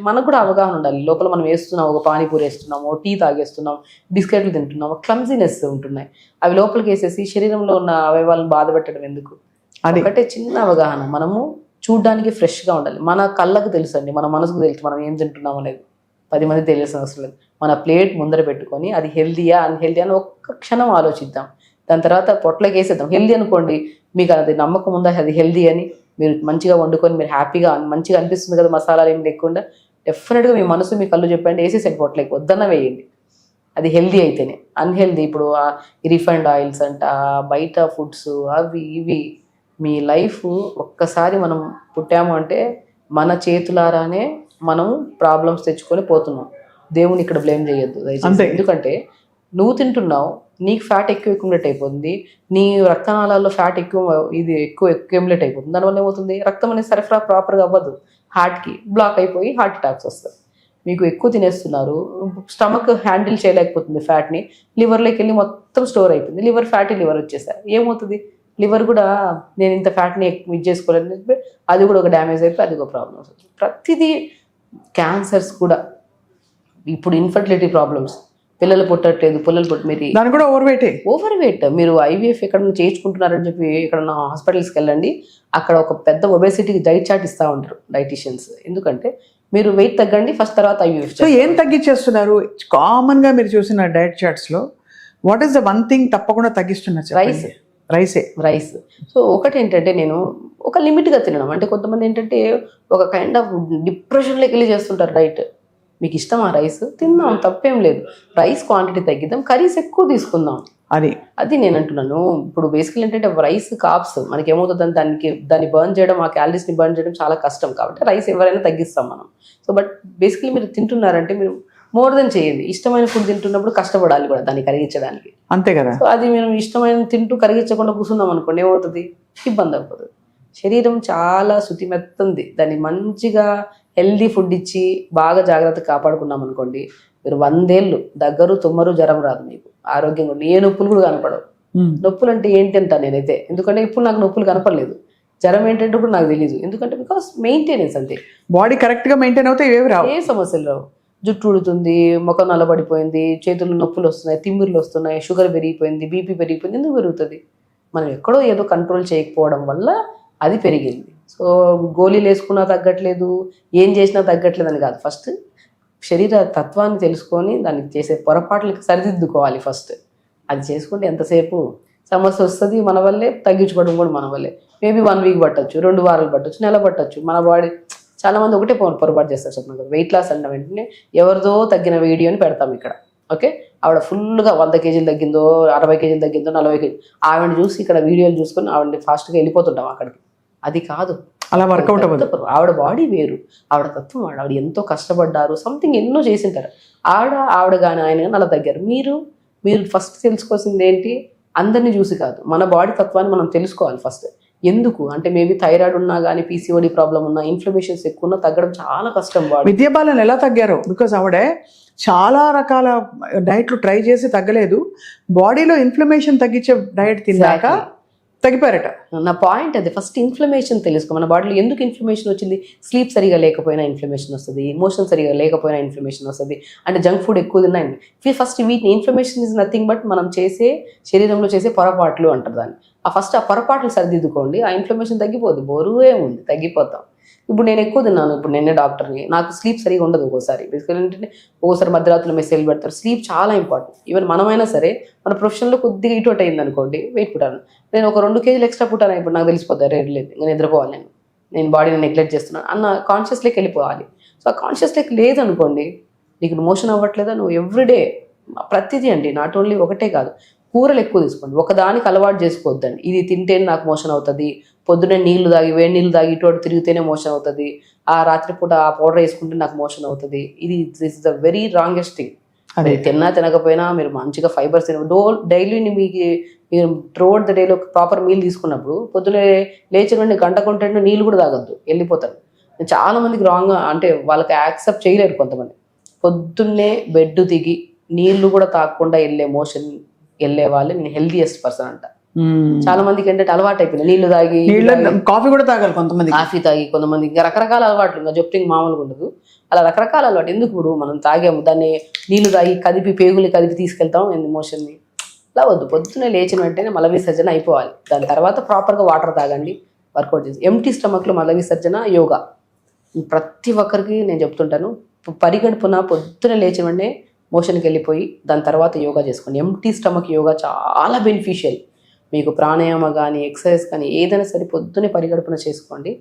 మనకు కూడా అవగాహన ఉండాలి. లోపల మనం వేస్తున్నాం, ఒక పానీపూరి వేస్తున్నాము, టీ తాగేస్తున్నాం, బిస్కెట్లు తింటున్నాము, క్లమ్జీనెస్ ఉంటున్నాయి, అవి లోపలికి వేసేసి శరీరంలో ఉన్న అవయవాలను బాధ పెట్టడం ఎందుకు? ఒకటే చిన్న అవగాహన, మనము చూడ్డానికి ఫ్రెష్గా ఉండాలి. మన కళ్ళకు తెలుసు అండి, మన మనసుకు తెలుసు మనం ఏం తింటున్నాం అనేది. 10 మంది తెలియాల్సిన అవసరం లేదు. మన ప్లేట్ ముందర పెట్టుకొని అది హెల్దీయా అన్హెల్దీ అని ఒక్క క్షణం ఆలోచిద్దాం. దాని తర్వాత పొట్లకి వేసేద్దాం. హెల్దీ అనుకోండి, మీకు అది నమ్మకం ఉందా అది హెల్దీ అని, మీరు మంచిగా వండుకొని మీరు హ్యాపీగా మంచిగా అనిపిస్తుంది కదా, మసాలాలు ఏమి లేకుండా, డెఫినెట్గా మీ మనసు మీ కళ్ళు చెప్పండి, వేసేసండి పొట్లకి, వద్దన్న వేయండి. అది హెల్దీ అయితేనే. అన్హెల్దీ ఇప్పుడు రిఫైండ్ ఆయిల్స్ అంట, బయట ఫుడ్స్, అవి ఇవి, మీ లైఫ్ ఒక్కసారి మనం పుట్టాము అంటే మన చేతులారానే మనం ప్రాబ్లమ్స్ తెచ్చుకొని పోతున్నాం. దేవుని ఇక్కడ బ్లేమ్ చేయొద్దు దయచేసి. ఎందుకంటే నువ్వు తింటున్నావు, నీకు ఫ్యాట్ ఎక్కువ అక్యుములేట్ అయిపోతుంది, నీ రక్తనాళాల్లో ఫ్యాట్ ఎక్కువ అక్యుములేట్ అయిపోతుంది. దానివల్ల ఏమవుతుంది, రక్తం అనేది సరఫరా ప్రాపర్గా అవ్వదు, హార్ట్కి బ్లాక్ అయిపోయి హార్ట్ అటాక్స్ వస్తాయి. మీకు ఎక్కువ తినేస్తున్నారు, స్టమక్ హ్యాండిల్ చేయలేకపోతుంది ఫ్యాట్ని, లివర్లోకి వెళ్ళి మొత్తం స్టోర్ అయిపోయింది, ఫ్యాటీ లివర్ వచ్చేసారు. ఏమవుతుంది, లివర్ కూడా నేను ఇంత ఫ్యాట్ని ఇది చేసుకోలేదని చెప్పి అది కూడా ఒక డ్యామేజ్ అయిపోయి అది ఒక ప్రాబ్లమ్ వస్తుంది. ప్రతిదీ, క్యాన్సర్స్ కూడా, ఇప్పుడు ఇన్ఫర్టిలిటీ ప్రాబ్లమ్స్, పిల్లలు పుట్టట్లేదు, మీరు కూడా ఓవర్ వెయిట్, మీరు ఐవీఎఫ్ ఎక్కడ చేయించుకుంటున్నారని చెప్పి ఎక్కడన్నా హాస్పిటల్స్కి వెళ్ళండి, అక్కడ ఒక పెద్ద ఒబేసిటీకి డైట్ చార్ట్ ఇస్తూ ఉంటారు డైటీషియన్స్. ఎందుకంటే మీరు వెయిట్ తగ్గండి ఫస్ట్, తర్వాత ఐవీఎఫ్. సో ఏం తగ్గించేస్తున్నారు కామన్గా మీరు చూసిన డైట్ చార్ట్స్లో? What is the one thing తప్పకుండా తగ్గిస్తున్నారు? రైస్. సో ఒకటి ఏంటంటే, నేను ఒక లిమిట్గా తినడం. అంటే కొంతమంది ఏంటంటే ఒక కైండ్ ఆఫ్ డిప్రెషన్లోకి వెళ్ళి చేస్తుంటారు డైట్. మీకు ఇష్టమా రైస్? తిందాం, తప్పేం లేదు. రైస్ క్వాంటిటీ తగ్గిద్దాం, కర్రీస్ ఎక్కువ తీసుకుందాం. అది నేను అంటున్నాను. ఇప్పుడు బేసికల్ ఏంటంటే రైస్ కాప్స్ మనకి ఏమవుతుంది, దాన్ని బర్న్ చేయడం, ఆ క్యాలరీస్ని బర్న్ చేయడం చాలా కష్టం. కాబట్టి రైస్ ఎవరైనా తగ్గిస్తాం మనం. సో బట్ బేసికలీ మీరు తింటున్నారంటే మీరు మోర్ దెన్ చేయండి. ఇష్టమైన ఫుడ్ తింటున్నప్పుడు కష్టపడాలి కూడా దాన్ని కరిగించడానికి, అంతే కదా. సో అది మేము ఇష్టమైన తింటూ కరిగించకుండా కూర్చున్నాం అనుకోండి, ఏమవుతుంది, ఇబ్బంది అవుతుంది. శరీరం చాలా శుతిమెత్తుంది, దాన్ని మంచిగా హెల్దీ ఫుడ్ ఇచ్చి బాగా జాగ్రత్తగా కాపాడుకున్నాం అనుకోండి, మీరు 100 ఏళ్ళు దగ్గరు తుమ్మరు జ్వరం రాదు మీకు, ఆరోగ్యంగా ఏ నొప్పులు కూడా కనపడవు. నొప్పులు అంటే ఏంటి అంటా నేనైతే, ఎందుకంటే ఇప్పుడు నాకు నొప్పులు కనపడలేదు. జ్వరం ఏంటంటే కూడా నాకు తెలియదు, ఎందుకంటే బికాస్ మెయింటెనెన్స్ అంతే. బాడీ కరెక్ట్గా మెయింటైన్ అవుతే ఏవి రావు, ఏ సమస్యలు రావు. జుట్టు ఉడుతుంది, ముఖం నల్లబడిపోయింది, చేతులు నొప్పులు వస్తున్నాయి, తిమ్మిర్లు వస్తున్నాయి, షుగర్ పెరిగిపోయింది, బీపీ పెరిగిపోయింది. ఎందుకు పెరుగుతుంది? మనం ఎక్కడో ఏదో కంట్రోల్ చేయకపోవడం వల్ల అది పెరిగింది. సో గోళీలు వేసుకున్నా తగ్గట్లేదు, ఏం చేసినా తగ్గట్లేదు అని కాదు. ఫస్ట్ శరీర తత్వాన్ని తెలుసుకొని దానికి చేసే పొరపాట్లకి సరిదిద్దుకోవాలి ఫస్ట్. అది చేసుకుంటే ఎంతసేపు సమస్య వస్తుంది మన వల్లే, తగ్గించుకోవడం కూడా మన వల్లే. మేబీ 1 వీక్ పట్టచ్చు, 2 వారాలు పట్టచ్చు, నెల పట్టచ్చు. మన బాడీ చాలా మంది ఒకటే పొరపాటు చేస్తారు చెప్తున్నాను కదా, వెయిట్ లాస్ అన్న వెంటనే ఎవరిదో తగ్గిన వీడియోని పెడతాం ఇక్కడ. ఓకే, ఆవిడ ఫుల్గా 100 కేజీలు తగ్గిందో, 60 కేజీలు తగ్గిందో, 40 కేజీలు, ఆవిడని చూసి ఇక్కడ వీడియోలు చూసుకొని ఆవిడని ఫాస్ట్గా వెళ్ళిపోతుంటాం అక్కడికి. అది కాదు, అలా వర్కౌట్ అవ్వదు. ఆవిడ బాడీ వేరు, ఆవిడ తత్వం, ఆవిడ ఎంతో కష్టపడ్డారు, సంథింగ్ ఎన్నో చేసింటారు. ఆవిడ కానీ ఆయన కానీ అలా తగ్గారు. మీరు ఫస్ట్ తెలుసుకోవాల్సింది ఏంటి, అందరినీ చూసి కాదు, మన బాడీ తత్వాన్ని మనం తెలుసుకోవాలి ఫస్ట్. ఎందుకు అంటే మేబీ థైరాయిడ్ ఉన్నా కానీ, పీసీఓడి ప్రాబ్లం ఉన్నా, ఇన్ఫ్లమేషన్స్ ఎక్కువ ఉన్నా తగ్గడం చాలా కష్టం. బాడీ విద్యాబాలన్ ఎలా తగ్గారో, బికాజ్ ఆవిడ చాలా రకాల డైట్లు ట్రై చేసి తగ్గలేదు. బాడీలో ఇన్ఫ్లమేషన్ తగ్గించే డైట్ తిన్నాక తగ్గిపోయారట. నా పాయింట్ అది, ఫస్ట్ ఇన్ఫ్లమేషన్ తెలుసుకో. మన బాడీలో ఎందుకు ఇన్ఫ్లమేషన్ వచ్చింది? స్లీప్ సరిగా లేకపోయినా ఇన్ఫ్లమేషన్ వస్తుంది, ఎమోషన్ సరిగా లేకపోయినా ఇన్ఫ్లమేషన్ వస్తుంది, అంటే జంక్ ఫుడ్ ఎక్కువ తిన్నా. ఫస్ట్ వీటిని, ఇన్ఫ్లమేషన్ ఇస్ నథింగ్ బట్ మనం చేసే శరీరంలో చేసే పొరపాట్లు అంటారు దాన్ని. ఫస్ట్ ఆ పొరపాట్లు సరిదిద్దుకోండి, ఆ ఇన్ఫ్లమేషన్ తగ్గిపోద్ది. బరువే ఉంది, తగ్గిపోతాం. ఇప్పుడు నేను ఎక్కువ తిన్నాను, ఇప్పుడు నేనే డాక్టర్ని, నాకు స్లీప్ సరిగా ఉండదు ఒక్కోసారి. బేసికల్ ఏంటంటే ఒక్కోసారి మధ్యరాత్రులు మెసేజ్లు పెడతారు. స్లీప్ చాలా ఇంపార్టెంట్. ఈవెన్ మనమైనా సరే మన ప్రొఫెషన్లో కొద్దిగా ఇటు అయింది అనుకోండి, వెయిట్ పుట్టాను, నేను ఒక 2 కేజీలు ఎక్స్ట్రా పుట్టాను, ఇప్పుడు నాకు తెలిసిపోతుంది రేట్ లేదు, ఇంకా నిద్రపోవాలి, నేను బాడీని నెగ్లెక్ట్ చేస్తున్నాను అన్న కాన్షియస్లోకి వెళ్ళిపోవాలి. సో ఆ కాన్షియస్లోకి లేదనుకోండి, నీకు మోషన్ అవ్వట్లేదా, నువ్వు ఎవ్రీడే ప్రతిదీ అండి, నాట్ ఓన్లీ ఒకటే కాదు, కూరలు ఎక్కువ తీసుకోండి. ఒకదానికి అలవాటు చేసుకోవద్దండి, ఇది తింటేనే నాకు మోషన్ అవుతుంది, పొద్దున్నే నీళ్లు తాగి, వేడి నీళ్ళు తాగి ఇటు తిరిగితేనే మోషన్ అవుతుంది, ఆ రాత్రిపూట ఆ పౌడర్ వేసుకుంటే నాకు మోషన్ అవుతుంది. This is the very wrongest thing. అది తిన్నా తినకపోయినా మీరు మంచిగా ఫైబర్స్ డైలీ మీరు త్రూఅవుట్ ద డేలో ప్రాపర్ మీల్ తీసుకున్నప్పుడు పొద్దున్నే లేచిన వెంటనే గంట కొంటే నీళ్ళు కూడా తాగద్దు, వెళ్ళిపోతారు. చాలా మందికి రాంగ్, అంటే వాళ్ళకి యాక్సెప్ట్ చేయలేరు కొంతమంది. పొద్దున్నే బెడ్ దిగి నీళ్లు కూడా తాగకుండా వెళ్ళే వాళ్ళు నేను హెల్దీయెస్ట్ పర్సన్ అంట. చాలా మందికి ఏంటంటే అలవాటు అయిపోయింది, నీళ్లు తాగి, కాఫీ కూడా తాగాలి కొంతమంది, కాఫీ తాగి, కొంతమంది ఇంకా రకరకాల అలవాట్లు, ఇంకా జొప్పింగ్ మామూలుగా ఉండదు, అలా రకరకాల అలవాటు. ఎందుకు ఇప్పుడు మనం తాగాము, దాన్ని నీళ్లు తాగి పేగులు కదిపి తీసుకెళ్తాం ఎమోషన్ని. అలా వద్దు, పొద్దున్నే లేచిన వెంటనే మల విసర్జన అయిపోవాలి. దాని తర్వాత ప్రాపర్గా వాటర్ తాగండి, వర్కౌట్ చేసి. ఎంటీ స్టమక్లో మల విసర్జన, యోగా ప్రతి ఒక్కరికి నేను చెప్తుంటాను. పరిగడుపున పొద్దున లేచిన వెంటనే మోషన్కి వెళ్ళిపోయి దాని తర్వాత యోగా చేసుకోండి. ఎంటీ స్టమక్ యోగా చాలా బెనిఫిషియల్. మీకు ప్రాణాయామ కానీ, ఎక్సర్సైజ్ కానీ ఏదైనా సరే పొద్దున్నే పరిగడుపున చేసుకోండి.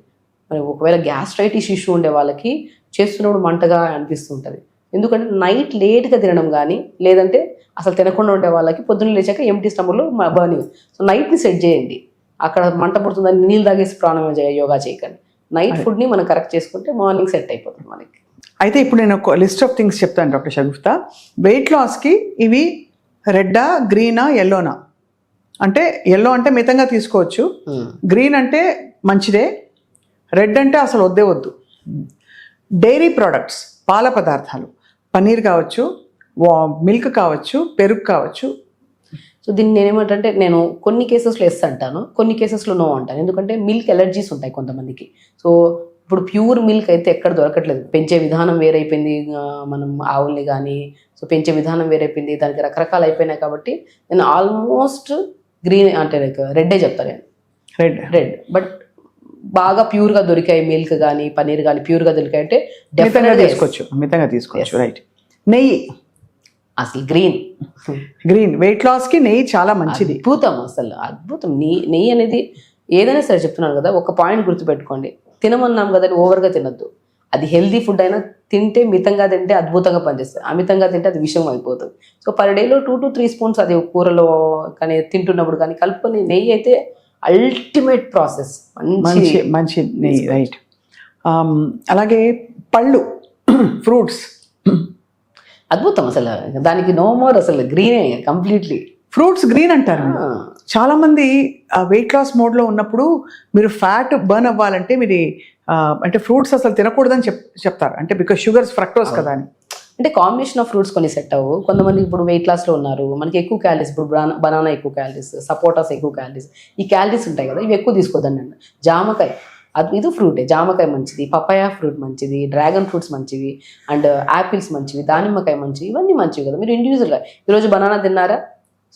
మరి ఒకవేళ గ్యాస్ట్రైటిస్ ఇష్యూ ఉండే వాళ్ళకి చేస్తున్నప్పుడు మంటగా అనిపిస్తుంటుంది, ఎందుకంటే నైట్ లేట్గా తినడం కానీ, లేదంటే అసలు తినకుండా ఉండే వాళ్ళకి పొద్దున్న లేచాక ఎంటీ స్టమక్లో బర్నింగ్. సో నైట్ని సెట్ చేయండి, అక్కడ మంట పుడుతుందని నీళ్ళు తాగేసి ప్రాణాయామ యోగా చేయకండి. నైట్ ఫుడ్ని మనం కరెక్ట్ చేసుకుంటే మార్నింగ్ సెట్ అయిపోతుంది మనకి. అయితే ఇప్పుడు నేను ఒక లిస్ట్ ఆఫ్ థింగ్స్ చెప్తాను డాక్టర్ షగుఫ్తా. వెయిట్ లాస్కి ఇవి రెడ్డా, గ్రీనా, ఎల్లోనా? అంటే ఎల్లో అంటే మితంగా తీసుకోవచ్చు, గ్రీన్ అంటే మంచిదే, రెడ్ అంటే అసలు వద్దు. డైరీ ప్రోడక్ట్స్, పాల పదార్థాలు, పన్నీర్ కావచ్చు, మిల్క్ కావచ్చు, పెరుగు కావచ్చు. సో దీన్ని నేనేమంటే, నేను కొన్ని కేసెస్లో ఎస్ అంటాను, కొన్ని కేసెస్లో నో అంటాను. ఎందుకంటే మిల్క్ ఎలర్జీస్ ఉంటాయి కొంతమందికి. సో ఇప్పుడు ప్యూర్ మిల్క్ అయితే ఎక్కడ దొరకట్లేదు, పెంచే విధానం వేరైపోయింది, మనం ఆవుల్ని కానీ సో పెంచే విధానం వేరైపోయింది, దానికి రకరకాలు అయిపోయినాయి. కాబట్టి నేను ఆల్మోస్ట్ గ్రీన్ అంటే రెడ్డే చెప్తాను నేను, రెడ్. బట్ బాగా ప్యూర్గా దొరికాయి మిల్క్ కానీ, పన్నీర్ కానీ ప్యూర్గా దొరికాయి అంటే మితంగా తీసుకోవచ్చు. రైట్. నెయ్యి అసలు గ్రీన్ వెయిట్ లాస్కి నెయ్యి చాలా మంచిది, అద్భుతం, అసలు అద్భుతం. నెయ్యి అనేది ఏదైనా సరే చెప్తున్నాను కదా, ఒక పాయింట్ గుర్తుపెట్టుకోండి, తినమన్నాం కదా ఓవర్గా తినద్దు. అది హెల్దీ ఫుడ్ అయినా తింటే మితంగా తింటే అద్భుతంగా పనిచేస్తుంది, అమితంగా తింటే అది విషయం అయిపోతుంది. సో పర్ డేలో 2 to 3 స్పూన్స్ అది కూరలో కానీ తింటున్నప్పుడు కానీ కలుపుకొని, నెయ్యి అయితే అల్టిమేట్ ప్రాసెస్, మంచి నెయ్యి. రైట్. అలాగే పళ్ళు, ఫ్రూట్స్ అద్భుతం, అసలు దానికి నో మోర్, అసలు గ్రీనే కంప్లీట్లీ. ఫ్రూట్స్ గ్రీన్ అంటారు. చాలా మంది వెయిట్ లాస్ మోడ్లో ఉన్నప్పుడు మీరు ఫ్యాట్ బర్న్ అవ్వాలంటే మీరు అంటే ఫ్రూట్స్ అసలు తినకూడదని చెప్తారు, అంటే బికాస్ షుగర్స్, ఫ్రక్టోస్ కదా అని. అంటే కాంబినేషన్ ఆఫ్ ఫ్రూట్స్ కొన్ని సెట్ అవ్వు. కొంతమంది ఇప్పుడు వెయిట్ లాస్లో ఉన్నారు, మనకి ఎక్కువ క్యాలరీస్, ఇప్పుడు బనానా ఎక్కువ క్యాలరీస్, సపోటాస్ ఎక్కువ క్యాలరీస్, ఈ క్యాలరీస్ ఉంటాయి కదా, ఇవి ఎక్కువ తీసుకోవద్దండి. జామకాయ అది ఇది ఫ్రూటే, జామకాయ మంచిది, పపాయ ఫ్రూట్ మంచిది, డ్రాగన్ ఫ్రూట్స్ మంచివి, అండ్ యాపిల్స్ మంచివి, దానిమ్మకాయ మంచివి, ఇవన్నీ మంచివి కదా. మీరు ఇండివిజువల్గా ఈరోజు బనానా తిన్నారా,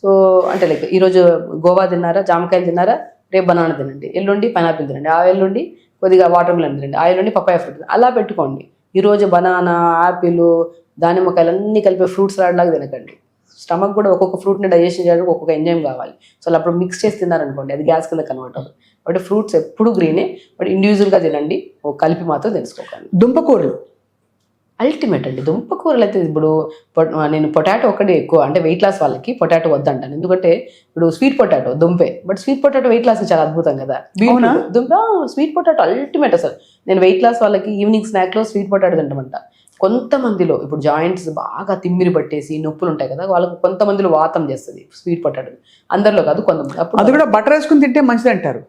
సో అంటే లైక్ ఈరోజు గోవా తిన్నారా, జామకాయలు తిన్నారా, రేపు బనానా తినండి, ఎల్లుండి పైనాపిల్ తినండి, ఆ ఎల్లుండి కొద్దిగా వాటర్ మిలన్ తినండి, ఆ ఎల్లుండి పపాయ ఫ్రూట్, అలా పెట్టుకోండి. ఈరోజు బనానా, యాపిల్, దానిమ్మకాయలు అన్నీ కలిపి ఫ్రూట్స్ లాగా తినకండి. స్టమక్ కూడా ఒక్కొక్క ఫ్రూట్ని డైజెషన్ చేయడానికి ఒక్కొక్క ఎంజైమ్ కావాలి. సో అప్పుడు మిక్స్ చేసి తిన్నారనుకోండి, అది గ్యాస్ కింద కన్వర్ట్ అవుతుంది. బట్ ఫ్రూట్స్ ఎప్పుడు గ్రీనే, బట్ ఇండివిజువల్గా తినండి, కలిపి మాత్రం తెలుసుకోకండి. దుంపకూరలు అల్టిమేట్ అండి. దుంపకూరలు అయితే ఇప్పుడు నేను పొటాటో ఒకటి ఎక్కువ, అంటే వెయిట్ లాస్ వాళ్ళకి పొటాటో వద్దంటాను. ఎందుకంటే ఇప్పుడు స్వీట్ పొటాటో దుంపే, but sweet potato weight loss చాలా అద్భుతం కదా. దుంప స్వీట్ పొటాటో అల్టిమేట్ అసలు. నేను వెయిట్ లాస్ వాళ్ళకి ఈవినింగ్ స్నాక్లో స్వీట్ పొటాటో తింటామంట. కొంతమందిలో ఇప్పుడు జాయింట్స్ బాగా తిమ్మిరి పట్టేసి నొప్పులు ఉంటాయి కదా, వాళ్ళకు కొంతమందిలో వాతం చేస్తుంది స్వీట్ పొటాటో, అందరిలో కాదు కొంతమంది. అప్పుడు అది కూడా బటర్ వేసుకుని తింటే మంచిది అంటారు.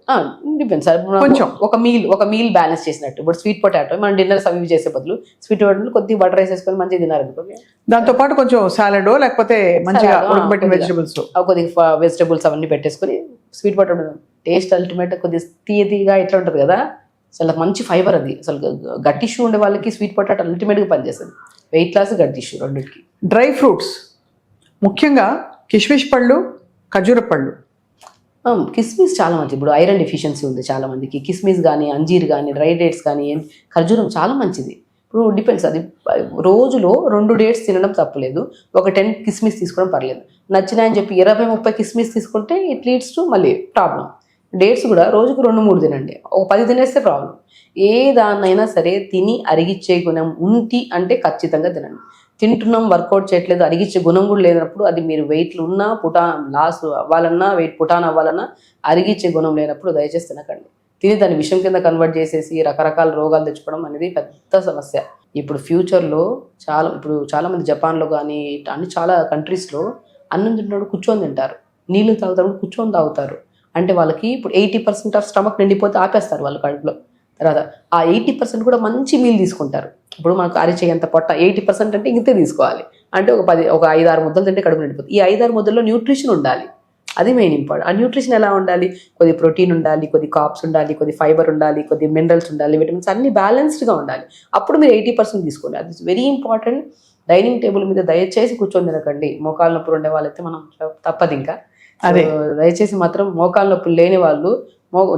డిపెండ్స్, కొంచెం ఒక మీల్ బ్యాలెన్స్ చేసినట్టు. ఇప్పుడు స్వీట్ పొటాటో మనం డిన్నర్స్ అవి చేసే బదులు స్వీట్ పొటాటో కొద్దిగా బటర్ వేసేసుకొని మంచిగా తినారనుకోండి, దాంతో పాటు కొంచెం సాలడ్ లేకపోతే మంచిగా ఉడకబెట్టిన వెజిటబుల్స్, కొద్దిగా వెజిటబుల్స్ అవన్నీ పెట్టేసుకొని స్వీట్ పొటాటో టేస్ట్ అల్టిమేట్, కొద్దిగా తీయగా ఇట్లా ఉంటుంది కదా, అసలు మంచి ఫైబర్ అది. అసలు గట్ ఇష్యూ ఉండే వాళ్ళకి స్వీట్ పొటాటో అల్టిమేట్గా పనిచేస్తుంది, వెయిట్ లాస్ గట్ ఇష్యూ రెండింటికి. డ్రై ఫ్రూట్స్ ముఖ్యంగా కిస్మిస్ పళ్ళు, ఖర్జూర పళ్ళు. కిస్మిస్ చాలా మంచిది. ఇప్పుడు ఐరన్ డెఫిషియన్సీ ఉంది చాలా మందికి, కిస్మిస్ కానీ, అంజీర్ కానీ, డ్రై డేట్స్ కానీ, ఖర్జూరం చాలా మంచిది. ఇప్పుడు డిపెండ్స్, అది రోజులో 2 డేట్స్ తినడం తప్పలేదు, ఒక 10 కిస్మిస్ తీసుకోవడం పర్లేదు. నచ్చినాయని చెప్పి 20-30 కిస్మిస్ తీసుకుంటే ఇట్ లీడ్స్ టు మళ్ళీ ప్రాబ్లం. డేట్స్ కూడా రోజుకు 2-3 తినండి, ఒక 10 తినేస్తే ప్రాబ్లం. ఏ దాన్నైనా సరే తిని అరిగిచ్చే గుణం ఉంటి అంటే ఖచ్చితంగా తినండి. తింటున్నాం, వర్కౌట్ చేయట్లేదు, అరిగిచ్చే గుణం కూడా లేనప్పుడు, అది మీరు వెయిట్లు ఉన్నా, లాస్ అవ్వాలన్నా, వెయిట్ పుటాన్ అవ్వాలన్నా, అరిగిచ్చే గుణం లేనప్పుడు దయచేసి తినకండి. తిని దాన్ని విషం కింద కన్వర్ట్ చేసేసి రకరకాల రోగాలు తెచ్చుకోవడం అనేది పెద్ద సమస్య. ఇప్పుడు ఫ్యూచర్లో చాలా మంది జపాన్లో కానీ అన్ని చాలా కంట్రీస్లో అన్నం తింటున్నప్పుడు కూర్చొని తింటారు, నీళ్ళు తాగుతారు కూర్చొని తాగుతారు. అంటే వాళ్ళకి ఇప్పుడు 80% ఆఫ్ స్టమక్ నిండిపోతే ఆపేస్తారు వాళ్ళు కడుపులో. తర్వాత ఆ 80% కూడా మంచి మీల్ తీసుకుంటారు. ఇప్పుడు మనకు అరిచేయంత పొట్ట 80% అంటే ఇంతే తీసుకోవాలి, అంటే ఒక 5-6 ముద్దలు తింటే కడుపు నిండిపోతుంది. ఈ 5-6 ముద్దల్లో న్యూట్రిషన్ ఉండాలి, అది మెయిన్ ఇంపార్టెంట్. ఆ న్యూట్రిషన్ ఎలా ఉండాలి, కొద్ది ప్రోటీన్ ఉండాలి, కొద్ది కార్బ్స్ ఉండాలి, కొద్ది ఫైబర్ ఉండాలి, కొద్ది మినరల్స్ ఉండాలి, విటమిన్స్ అన్ని బ్యాలెన్స్డ్గా ఉండాలి. అప్పుడు మీరు 80% తీసుకోండి, అది వెరీ ఇంపార్టెంట్. డైనింగ్ టేబుల్ మీద దయచేసి కూర్చొని తినకండి. మోకాళ్ళ నొప్పులు ఉండే వాళ్ళైతే మనం తప్పదు, ఇంకా అదే దయచేసి మాత్రం మోకాళ్ళ నొప్పులు లేని వాళ్ళు